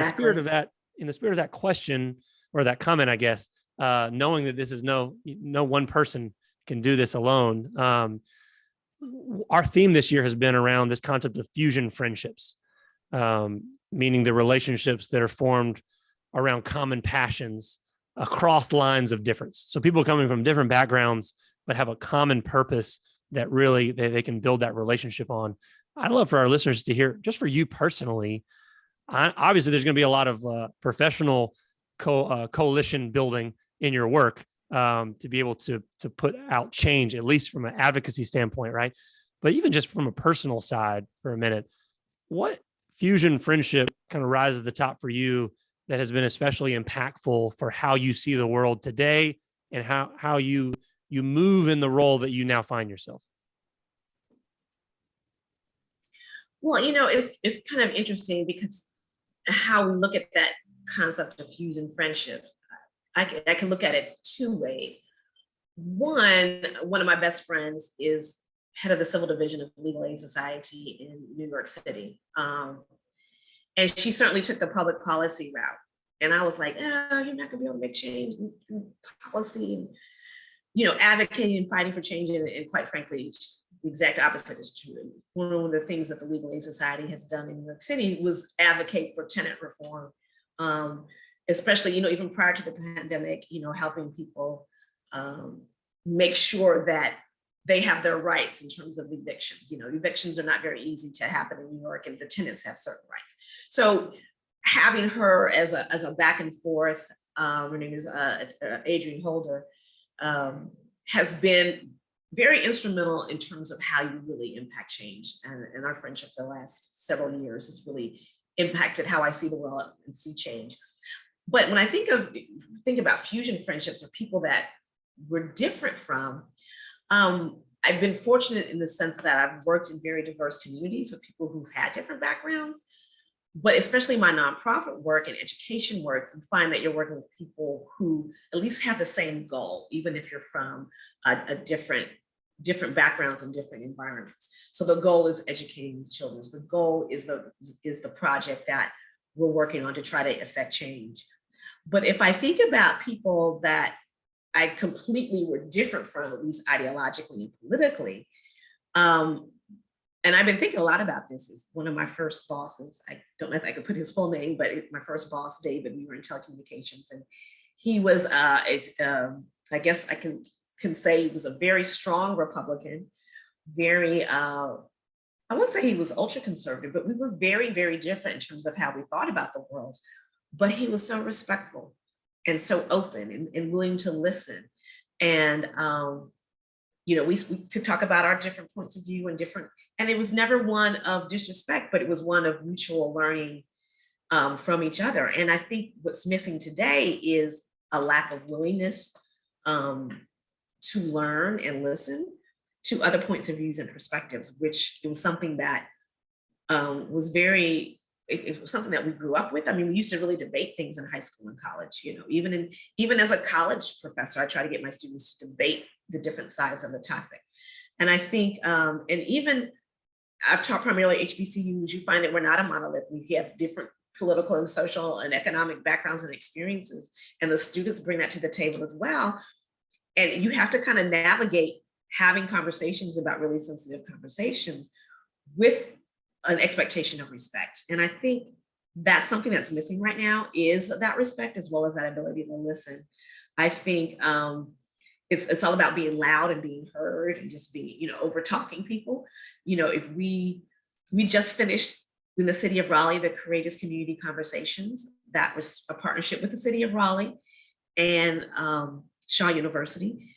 in the spirit of that question or that comment, I guess, knowing that this is no one person can do this alone. Our theme this year has been around this concept of fusion friendships, meaning the relationships that are formed around common passions across lines of difference. So people coming from different backgrounds, but have a common purpose that really they can build that relationship on. I'd love for our listeners to hear, just for you personally, obviously there's going to be a lot of professional coalition building in your work to be able to put out change, at least from an advocacy standpoint, right? But even just from a personal side for a minute, what fusion friendship kind of rises to the top for you that has been especially impactful for how you see the world today and how you move in the role that you now find yourself? Well, it's kind of interesting because how we look at that concept of fusion friendships, I can look at it two ways. One of my best friends is head of the civil division of Legal Aid Society in New York City. And she certainly took the public policy route. And I was like, oh, you're not gonna be able to make change in policy and, advocating and fighting for change. And quite frankly, the exact opposite is true. One of the things that the Legal Aid Society has done in New York City was advocate for tenant reform, especially, even prior to the pandemic, helping people make sure that they have their rights in terms of evictions. Evictions are not very easy to happen in New York, and the tenants have certain rights. So having her as a back and forth, her name is Adrienne Holder, has been very instrumental in terms of how you really impact change. And our friendship for the last several years has really impacted how I see the world and see change. But when I think about fusion friendships or people that we're different from, I've been fortunate in the sense that I've worked in very diverse communities with people who've had different backgrounds, but especially my nonprofit work and education work, you find that you're working with people who at least have the same goal, even if you're from a different backgrounds and different environments. So the goal is educating these children. The goal is the project that we're working on to try to affect change. But if I think about people that I completely were different from, at least ideologically and politically, and I've been thinking a lot about this, is one of my first bosses. I don't know if I could put his full name, but my first boss, David, we were in telecommunications, and he was, I guess I can say he was a very strong Republican, very, I wouldn't say he was ultra conservative, but we were very, very different in terms of how we thought about the world. But he was so respectful and so open and willing to listen. And, we could talk about our different points of view and it was never one of disrespect, but it was one of mutual learning from each other. And I think what's missing today is a lack of willingness to learn and listen to other points of views and perspectives, which it was something that was it was something that we grew up with. I mean, we used to really debate things in high school and college, even as a college professor, I try to get my students to debate the different sides of the topic. And I think, and even I've taught primarily HBCUs, you find that we're not a monolith. We have different political and social and economic backgrounds and experiences, and the students bring that to the table as well. And you have to kind of navigate having conversations about really sensitive conversations with an expectation of respect. And I think that's something that's missing right now, is that respect as well as that ability to listen. I think it's all about being loud and being heard and just being, over talking people. If we just finished in the city of Raleigh, the Courageous Community Conversations, that was a partnership with the city of Raleigh and Shaw University.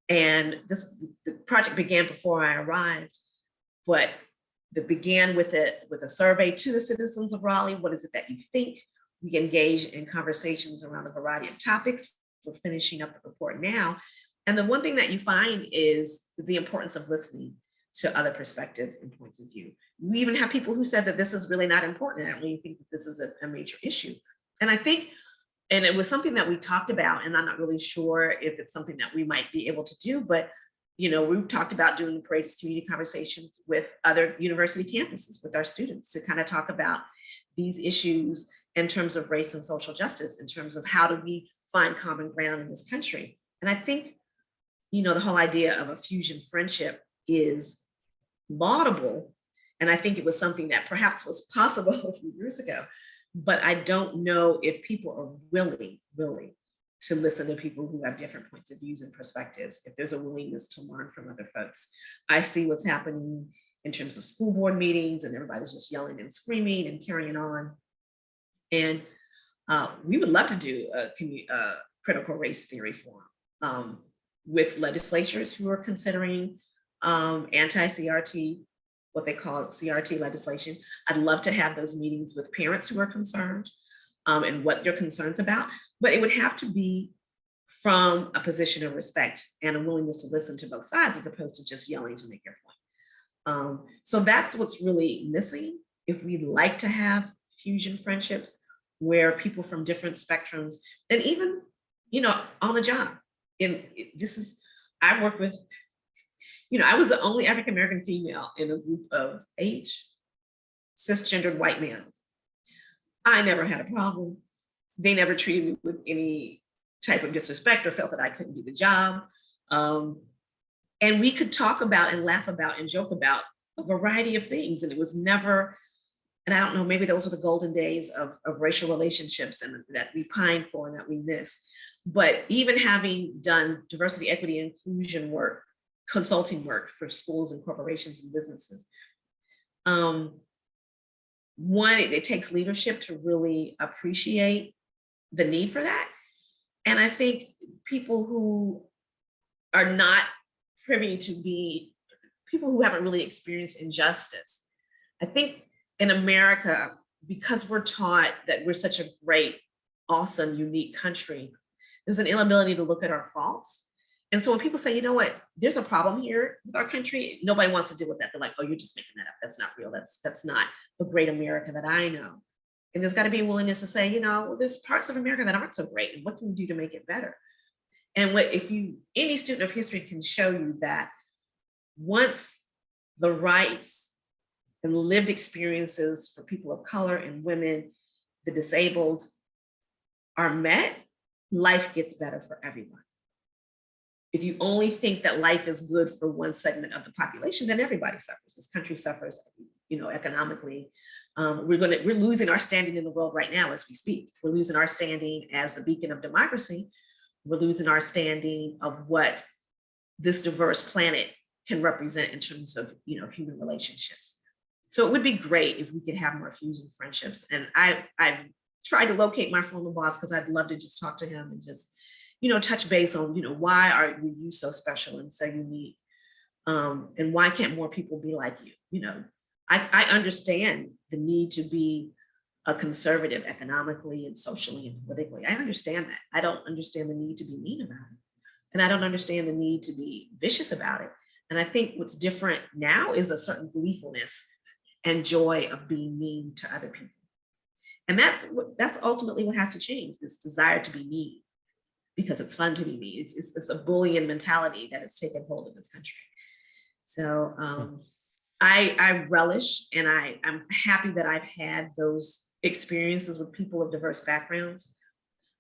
And the project began before I arrived, but it began with a survey to the citizens of Raleigh. What is it that you think? We engage in conversations around a variety of topics. We're finishing up the report now. And the one thing that you find is the importance of listening to other perspectives and points of view. We even have people who said that this is really not important. I don't really think that this is a major issue. And I think, and it was something that we talked about, and I'm not really sure if it's something that we might be able to do, but we've talked about doing courageous community conversations with other university campuses with our students to kind of talk about these issues in terms of race and social justice, in terms of how do we find common ground in this country. And I think, the whole idea of a fusion friendship is laudable. And I think it was something that perhaps was possible a few years ago, but I don't know if people are willing to listen to people who have different points of views and perspectives, if there's a willingness to learn from other folks. I see what's happening in terms of school board meetings, and everybody's just yelling and screaming and carrying on. And we would love to do a critical race theory forum with legislatures who are considering anti-CRT, what they call CRT legislation. I'd love to have those meetings with parents who are concerned and what they're concerns about, but it would have to be from a position of respect and a willingness to listen to both sides, as opposed to just yelling to make your point. So that's what's really missing. If we'd like to have fusion friendships where people from different spectrums, and even, on the job, I work with, I was the only African-American female in a group of 8 cisgendered white males. I never had a problem. They never treated me with any type of disrespect or felt that I couldn't do the job. And we could talk about and laugh about and joke about a variety of things. And it was never, and I don't know, maybe those were the golden days of racial relationships and that we pine for and that we miss. But even having done diversity, equity, inclusion work, consulting work for schools and corporations and businesses, one, it takes leadership to really appreciate the need for that. And I think people who are not privy to be people who haven't really experienced injustice, I think in America, because we're taught that we're such a great, awesome, unique country, there's an inability to look at our faults. And so when people say, you know what, there's a problem here with our country, nobody wants to deal with that. They're like, oh, you're just making that up. That's not real. That's not the great America that I know. And there's got to be a willingness to say, there's parts of America that aren't so great, and what can we do to make it better? And any student of history can show you that once the rights and lived experiences for people of color and women, the disabled, are met, life gets better for everyone. If you only think that life is good for one segment of the population, then everybody suffers. This country suffers, economically. We're losing our standing in the world right now as we speak. We're losing our standing as the beacon of democracy. We're losing our standing of what this diverse planet can represent in terms of, human relationships. So it would be great if we could have more fusion friendships. And I've tried to locate my former boss because I'd love to just talk to him and just, touch base on, why are you so special and so unique? And why can't more people be like you? I understand the need to be a conservative economically and socially and politically. I understand that. I don't understand the need to be mean about it. And I don't understand the need to be vicious about it. And I think what's different now is a certain gleefulness and joy of being mean to other people. And that's ultimately what has to change, this desire to be mean, because it's fun to be mean. It's a bullying mentality that has taken hold of this country. So I relish, and I'm happy that I've had those experiences with people of diverse backgrounds.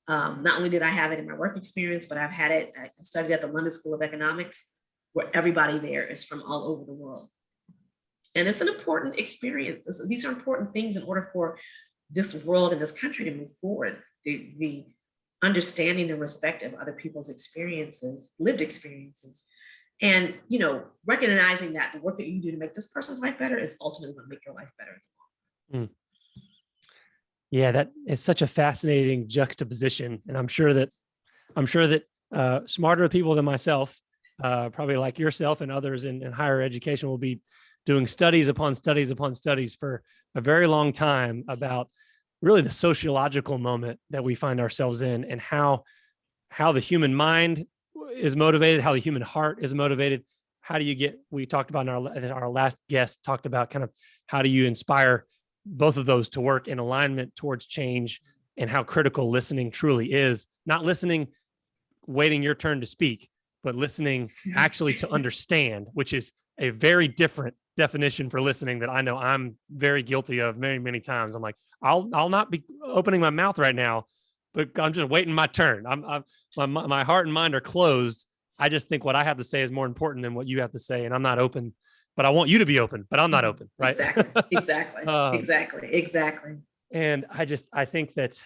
Not only did I have it in my work experience, but I've had it, I studied at the London School of Economics, where everybody there is from all over the world. And it's an important experience. These are important things in order for this world and this country to move forward. The understanding and respect of other people's experiences, lived experiences, and recognizing that the work that you do to make this person's life better is ultimately going to make your life better. Yeah, that is such a fascinating juxtaposition, and I'm sure that smarter people than myself, probably like yourself and others in higher education, will be doing studies upon studies upon studies for a very long time about really the sociological moment that we find ourselves in, and how the human mind is motivated, how the human heart is motivated. How do you get, we talked about in our last guest talked about kind of how do you inspire both of those to work in alignment towards change, and how critical listening truly is. Not listening, waiting your turn to speak, but listening actually to understand, which is a very different definition for listening that I know I'm very guilty of many, many times. I'm like, I'll not be opening my mouth right now, but I'm just waiting my turn. My heart and mind are closed. I just think what I have to say is more important than what you have to say, and I'm not open. But I want you to be open, but I'm not open, right? Exactly. And I think that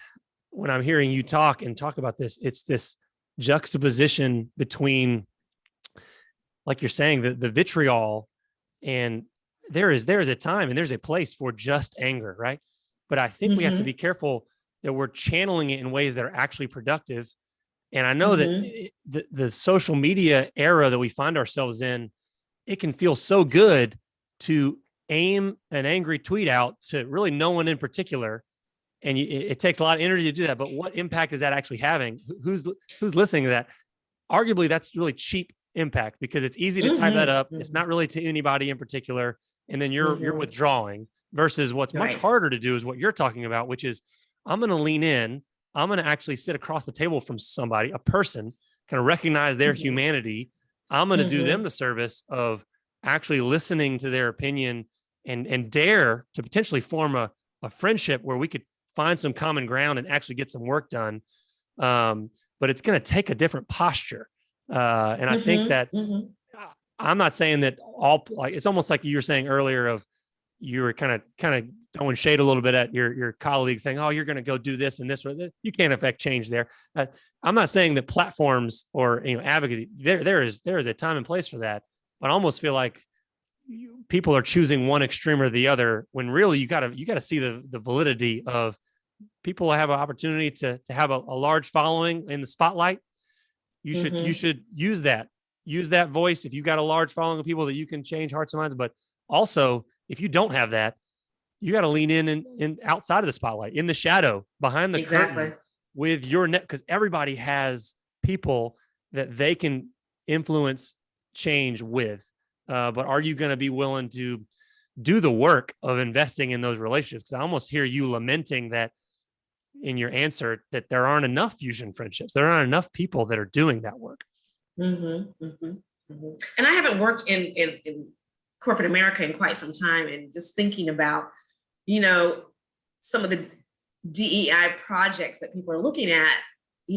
when I'm hearing you talk about this, it's this juxtaposition between, like you're saying, the vitriol and there is a time and there's a place for just anger, right? But I think we have to be careful that we're channeling it in ways that are actually productive. And I know that the social media era that we find ourselves in, it can feel so good to aim an angry tweet out to really no one in particular. And it takes a lot of energy to do that. But what impact is that actually having? Who's listening to that? Arguably, that's really cheap impact because it's easy to type that up. It's not really to anybody in particular. And then you're withdrawing versus what's much harder to do is what you're talking about, which is I'm going to lean in. I'm going to actually sit across the table from somebody, a person, kind of recognize their humanity. I'm going to do them the service of actually listening to their opinion and dare to potentially form a friendship where we could find some common ground and actually get some work done. But it's going to take a different posture. And I think that I'm not saying that all, like, it's almost like you were saying earlier of you were kind of throwing shade a little bit at your colleagues saying, oh, you're going to go do this and this. You can't affect change there. I'm not saying that platforms or, advocacy, there is a time and place for that. But I almost feel like people are choosing one extreme or the other when really you got to see the validity of people have an opportunity to have a large following in the spotlight. You should use that voice if you got a large following of people that you can change hearts and minds. But also, if you don't have that, you got to lean in outside of the spotlight, in the shadow, behind the curtain with your net, because everybody has people that they can influence change with. But are you going to be willing to do the work of investing in those relationships? Because I almost hear you lamenting that in your answer, that there aren't enough fusion friendships. There aren't enough people that are doing that work. And I haven't worked in corporate America in quite some time, and just thinking about, some of the DEI projects that people are looking at, they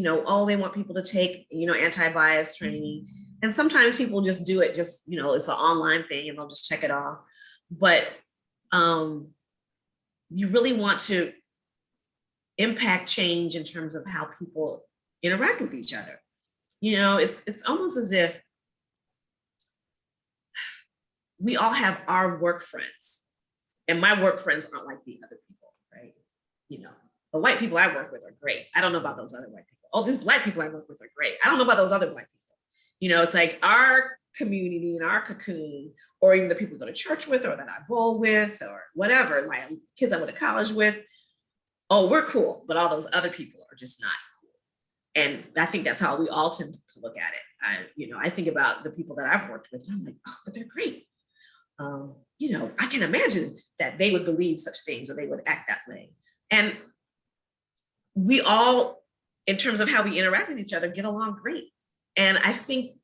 want people to take, anti-bias training. And sometimes people just do it, it's an online thing and they'll just check it off. But you really want to impact change in terms of how people interact with each other. It's almost as if we all have our work friends, and my work friends aren't like the other people, right? The white people I work with are great. I don't know about those other white people. Oh, these black people I work with are great. I don't know about those other black people. It's like our community and our cocoon, or even the people I go to church with, or that I bowl with, or whatever, my kids I went to college with. Oh, we're cool, but all those other people are just not cool. And I think that's how we all tend to look at it. I think about the people that I've worked with, and I'm like, oh, but they're great. I can imagine that they would believe such things or they would act that way. And we all, in terms of how we interact with each other, get along great. And I think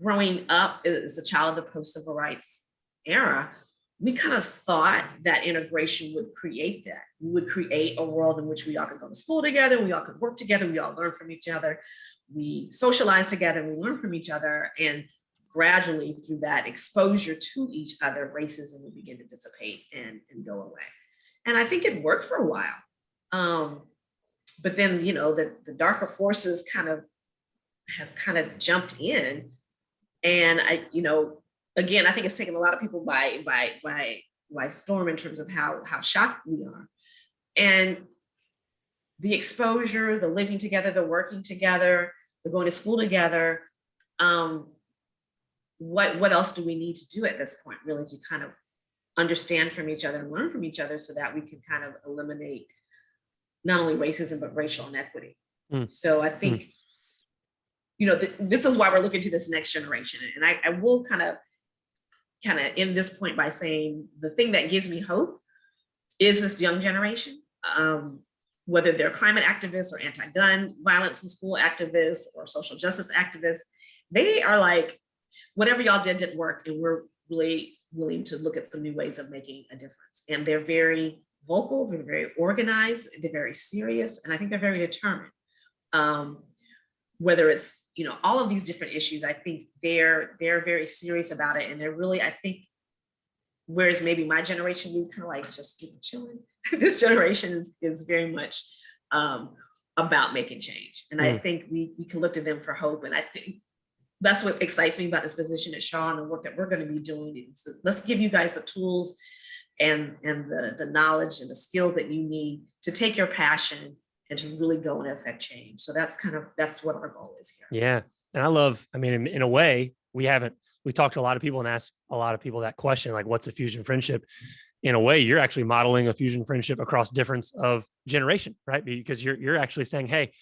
growing up as a child of the post-civil rights era, we kind of thought that integration would create that. We would create a world in which we all could go to school together, we all could work together, we all learn from each other, we socialize together, we learn from each other, and gradually through that exposure to each other, racism would begin to dissipate and go away. And I think it worked for a while. But then, the darker forces have jumped in. And again, I think it's taken a lot of people by storm in terms of how shocked we are. And the exposure, the living together, the working together, the going to school together, what else do we need to do at this point, really, to kind of understand from each other and learn from each other so that we can kind of eliminate not only racism, but racial inequity. So I think, this is why we're looking to this next generation. And I will kind of end this point by saying the thing that gives me hope is this young generation, whether they're climate activists or anti-gun violence in school activists or social justice activists. They are like, whatever y'all didn't work, and we're really willing to look at some new ways of making a difference. And they're very vocal, they're very organized, they're very serious, and I think they're very determined. Whether it's, all of these different issues, I think they're very serious about it. And they're really, I think, whereas maybe my generation, we kind of like just chilling. This generation is very much about making change. And I think we can look to them for hope. And I think that's what excites me about this position at Shaw and the work that we're going to be doing. Let's give you guys the tools and the knowledge and the skills that you need to take your passion and to really go and affect change. So that's what our goal is here. Yeah. And I love, I mean, in a way, we talked to a lot of people and asked a lot of people that question, like, what's a fusion friendship? In a way, you're actually modeling a fusion friendship across difference of generation, right? Because you're actually saying, hey,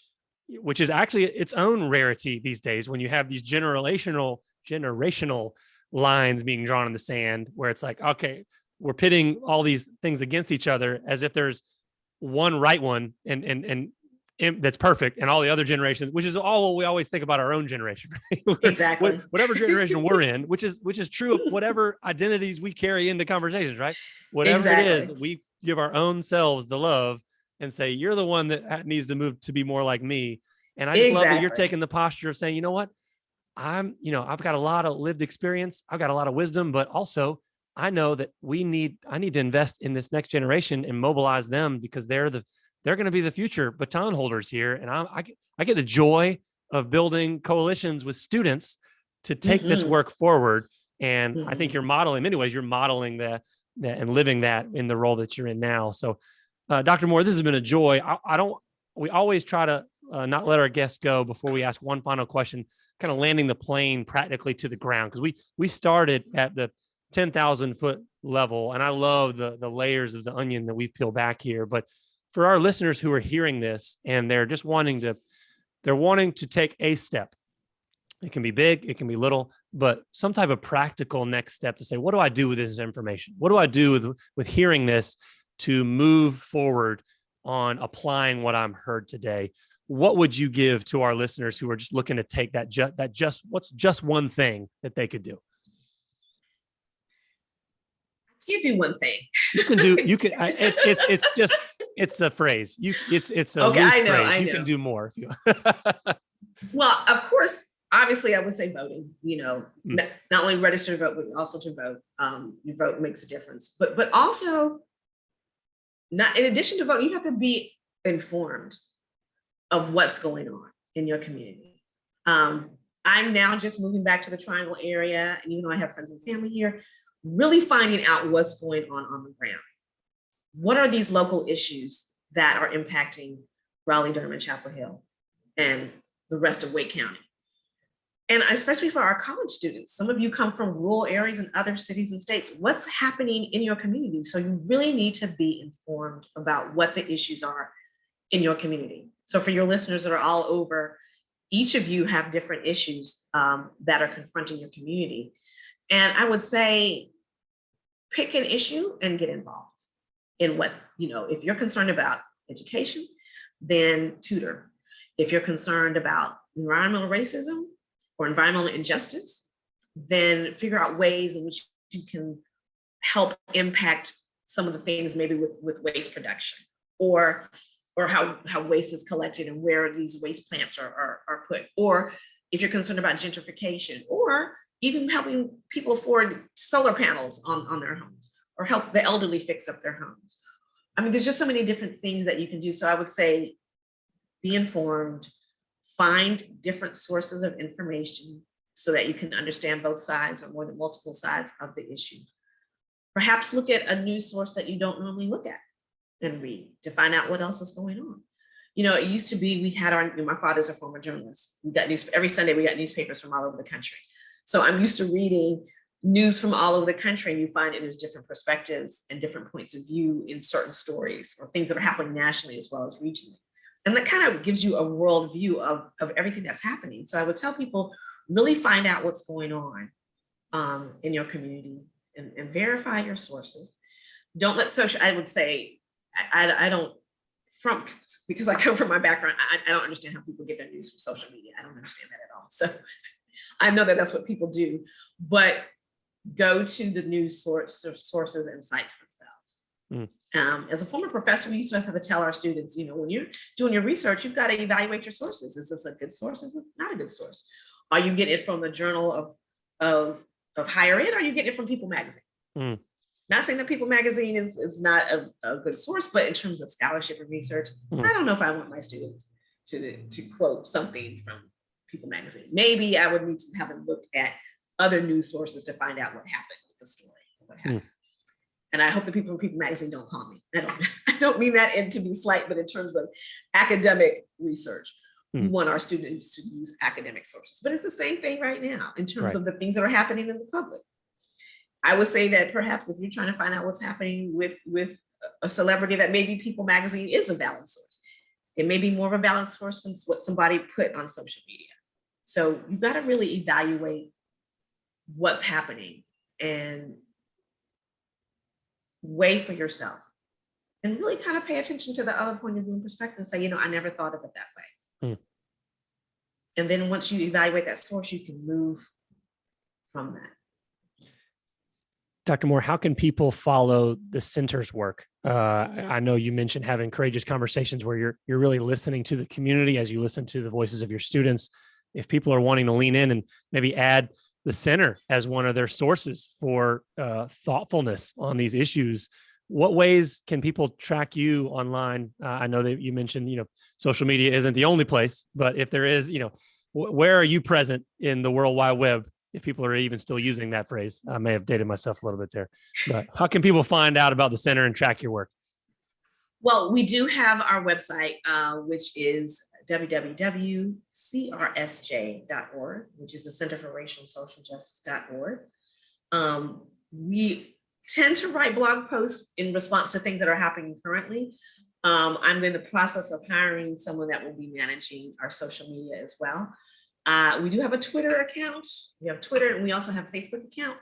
which is actually its own rarity these days when you have these generational lines being drawn in the sand, where it's like, okay, we're pitting all these things against each other as if there's one right one and that's perfect, and all the other generations, which is all we always think about our own generation, right? Exactly. Whatever generation we're in, which is true of whatever identities we carry into conversations, right? Whatever it is, we give our own selves the love and say, you're the one that needs to move to be more like me. And I just love that you're taking the posture of saying, you know what, I've got a lot of lived experience, I've got a lot of wisdom, but also I know that I need to invest in this next generation and mobilize them, because they're going to be the future baton holders here. And I get the joy of building coalitions with students to take this work forward. And I think you're modeling, in many ways, you're modeling that and living that in the role that you're in now. So Dr. Moore, this has been a joy. We always try to not let our guests go before we ask one final question, kind of landing the plane practically to the ground. Because we started at the 10,000 foot level, and I love the layers of the onion that we've peeled back here. But for our listeners who are hearing this and they're just wanting to take a step, it can be big, it can be little, but some type of practical next step to say, what do I do with this information? What do I do with hearing this to move forward on applying what I'm heard today? What would you give to our listeners who are just looking to take what's just one thing that they could do? You do one thing. It's a phrase. It's a okay, loose I know, phrase. I You know. can do more. Well, of course, obviously I would say voting, not only register to vote, but also to vote. Your vote makes a difference, but also not in addition to vote, you have to be informed of what's going on in your community. I'm now just moving back to the Triangle area, and even though I have friends and family here, really finding out what's going on the ground. What are these local issues that are impacting Raleigh, Durham, and Chapel Hill, and the rest of Wake County? And especially for our college students, some of you come from rural areas and other cities and states. What's happening in your community? So you really need to be informed about what the issues are in your community. So for your listeners that are all over, each of you have different issues that are confronting your community. And I would say, pick an issue and get involved in what, if you're concerned about education, then tutor. If you're concerned about environmental racism or environmental injustice, then figure out ways in which you can help impact some of the things, maybe with waste production, or how waste is collected and where these waste plants are put. Or if you're concerned about gentrification, or even helping people afford solar panels on their homes, or help the elderly fix up their homes. I mean, there's just so many different things that you can do. So I would say, be informed, find different sources of information so that you can understand both sides or more than multiple sides of the issue. Perhaps look at a news source that you don't normally look at and read to find out what else is going on. It used to be, we had my father's a former journalist. We got every Sunday, we got newspapers from all over the country. So I'm used to reading news from all over the country, and you find that there's different perspectives and different points of view in certain stories or things that are happening nationally as well as regionally. And that kind of gives you a world view of everything that's happening. So I would tell people, really find out what's going on in your community and verify your sources. Don't let I would say, I don't, because I come from my background, I don't understand how people get their news from social media. I don't understand that at all. So I know that that's what people do, but go to the news sources and sites themselves. As a former professor, we used to have to tell our students, when you're doing your research, you've got to evaluate your sources. Is this a good source? Is it not a good source? Are you getting it from the Journal of Higher Ed? Or are you getting it from People Magazine? Not saying that People Magazine is not a good source, but in terms of scholarship and research, I don't know if I want my students to quote something from People magazine. Maybe I would need to have a look at other news sources to find out what happened with the story, what happened. And I hope the people from People magazine don't call me. I don't mean that to be slight, but in terms of academic research, we want our students to use academic sources. But it's the same thing right now in terms of the things that are happening in the public. I would say that perhaps if you're trying to find out what's happening with a celebrity, that maybe People magazine is a valid source. It may be more of a valid source than what somebody put on social media. So you've got to really evaluate what's happening and weigh for yourself and really kind of pay attention to the other point of view and perspective and say, I never thought of it that way. And then once you evaluate that source, you can move from that. Dr. Moore, how can people follow the center's work? I know you mentioned having courageous conversations where you're really listening to the community as you listen to the voices of your students. If people are wanting to lean in and maybe add the center as one of their sources for thoughtfulness on these issues, what ways can people track you online? I know that you mentioned, social media isn't the only place, but if there is, where are you present in the World Wide Web? If people are even still using that phrase, I may have dated myself a little bit there, but how can people find out about the center and track your work? Well, we do have our website, which is www.crsj.org, which is the Center for Racial and Social Justice.org. We tend to write blog posts in response to things that are happening currently. I'm in the process of hiring someone that will be managing our social media as well. We do have a Twitter account. We have Twitter, and we also have a Facebook account.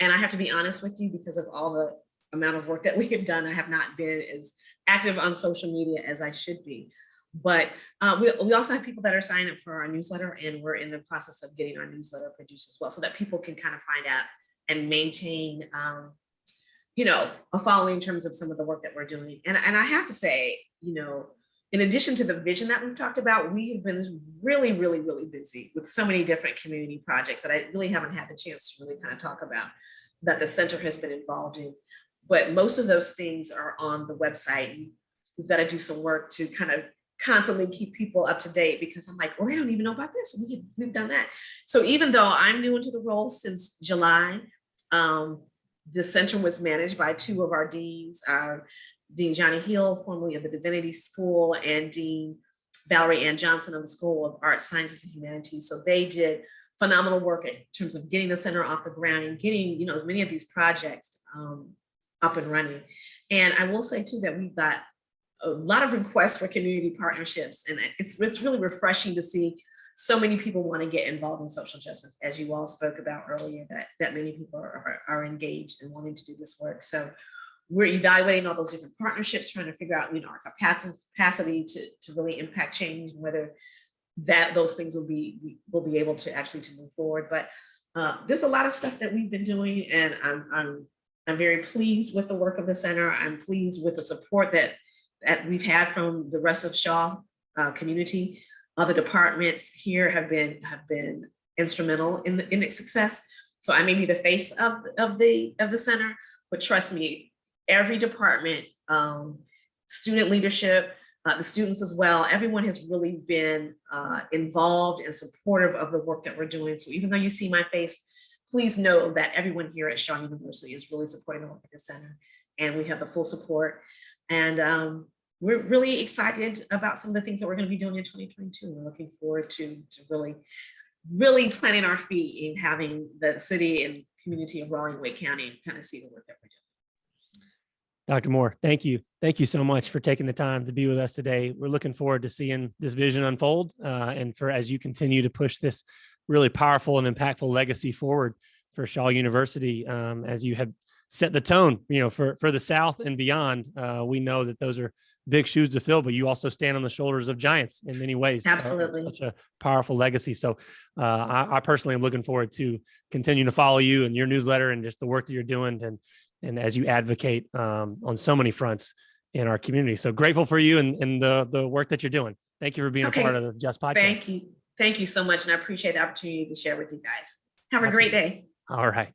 And I have to be honest with you, because of all the amount of work that we have done, I have not been as active on social media as I should be. But we also have people that are signing up for our newsletter, and we're in the process of getting our newsletter produced as well, so that people can kind of find out and maintain, a following in terms of some of the work that we're doing. And I have to say, in addition to the vision that we've talked about, we have been really, really, really busy with so many different community projects that I really haven't had the chance to really kind of talk about that the center has been involved in. But most of those things are on the website. We've got to do some work to kind of constantly keep people up to date, because I'm like, well, they don't even know about this. We've done that. So even though I'm new into the role since July, the center was managed by two of our deans, Dean Johnny Hill, formerly of the Divinity School, and Dean Valerie Ann Johnson of the School of Arts, Sciences, and Humanities. So they did phenomenal work in terms of getting the center off the ground and getting, as many of these projects up and running. And I will say too, that we've got a lot of requests for community partnerships. And it's really refreshing to see so many people want to get involved in social justice, as you all spoke about earlier, that many people are engaged and wanting to do this work. So we're evaluating all those different partnerships, trying to figure out, our capacity to really impact change, and whether those things will be able to actually to move forward. But there's a lot of stuff that we've been doing, and I'm very pleased with the work of the center. I'm pleased with the support that we've had from the rest of Shaw community. Other departments here have been instrumental in its success. So I may be the face of the center, but trust me, every department, student leadership, the students as well, everyone has really been involved and supportive of the work that we're doing. So even though you see my face, please know that everyone here at Shaw University is really supporting the work at the center, and we have the full support. And we're really excited about some of the things that we're going to be doing in 2022. We're looking forward to really, really planting our feet in having the city and community of Raleigh and Wake County kind of see the work that we're doing. Dr. Moore, thank you. Thank you so much for taking the time to be with us today. We're looking forward to seeing this vision unfold, and as you continue to push this really powerful and impactful legacy forward for Shaw University, as you have set the tone, for the South and beyond. We know that those are big shoes to fill, but you also stand on the shoulders of giants in many ways. Absolutely. Such a powerful legacy. So I personally am looking forward to continuing to follow you and your newsletter and just the work that you're doing, and as you advocate on so many fronts in our community. So grateful for you and the work that you're doing. Thank you for being a part of the Just Podcast. Thank you. Thank you so much. And I appreciate the opportunity to share with you guys. Have a great day. All right.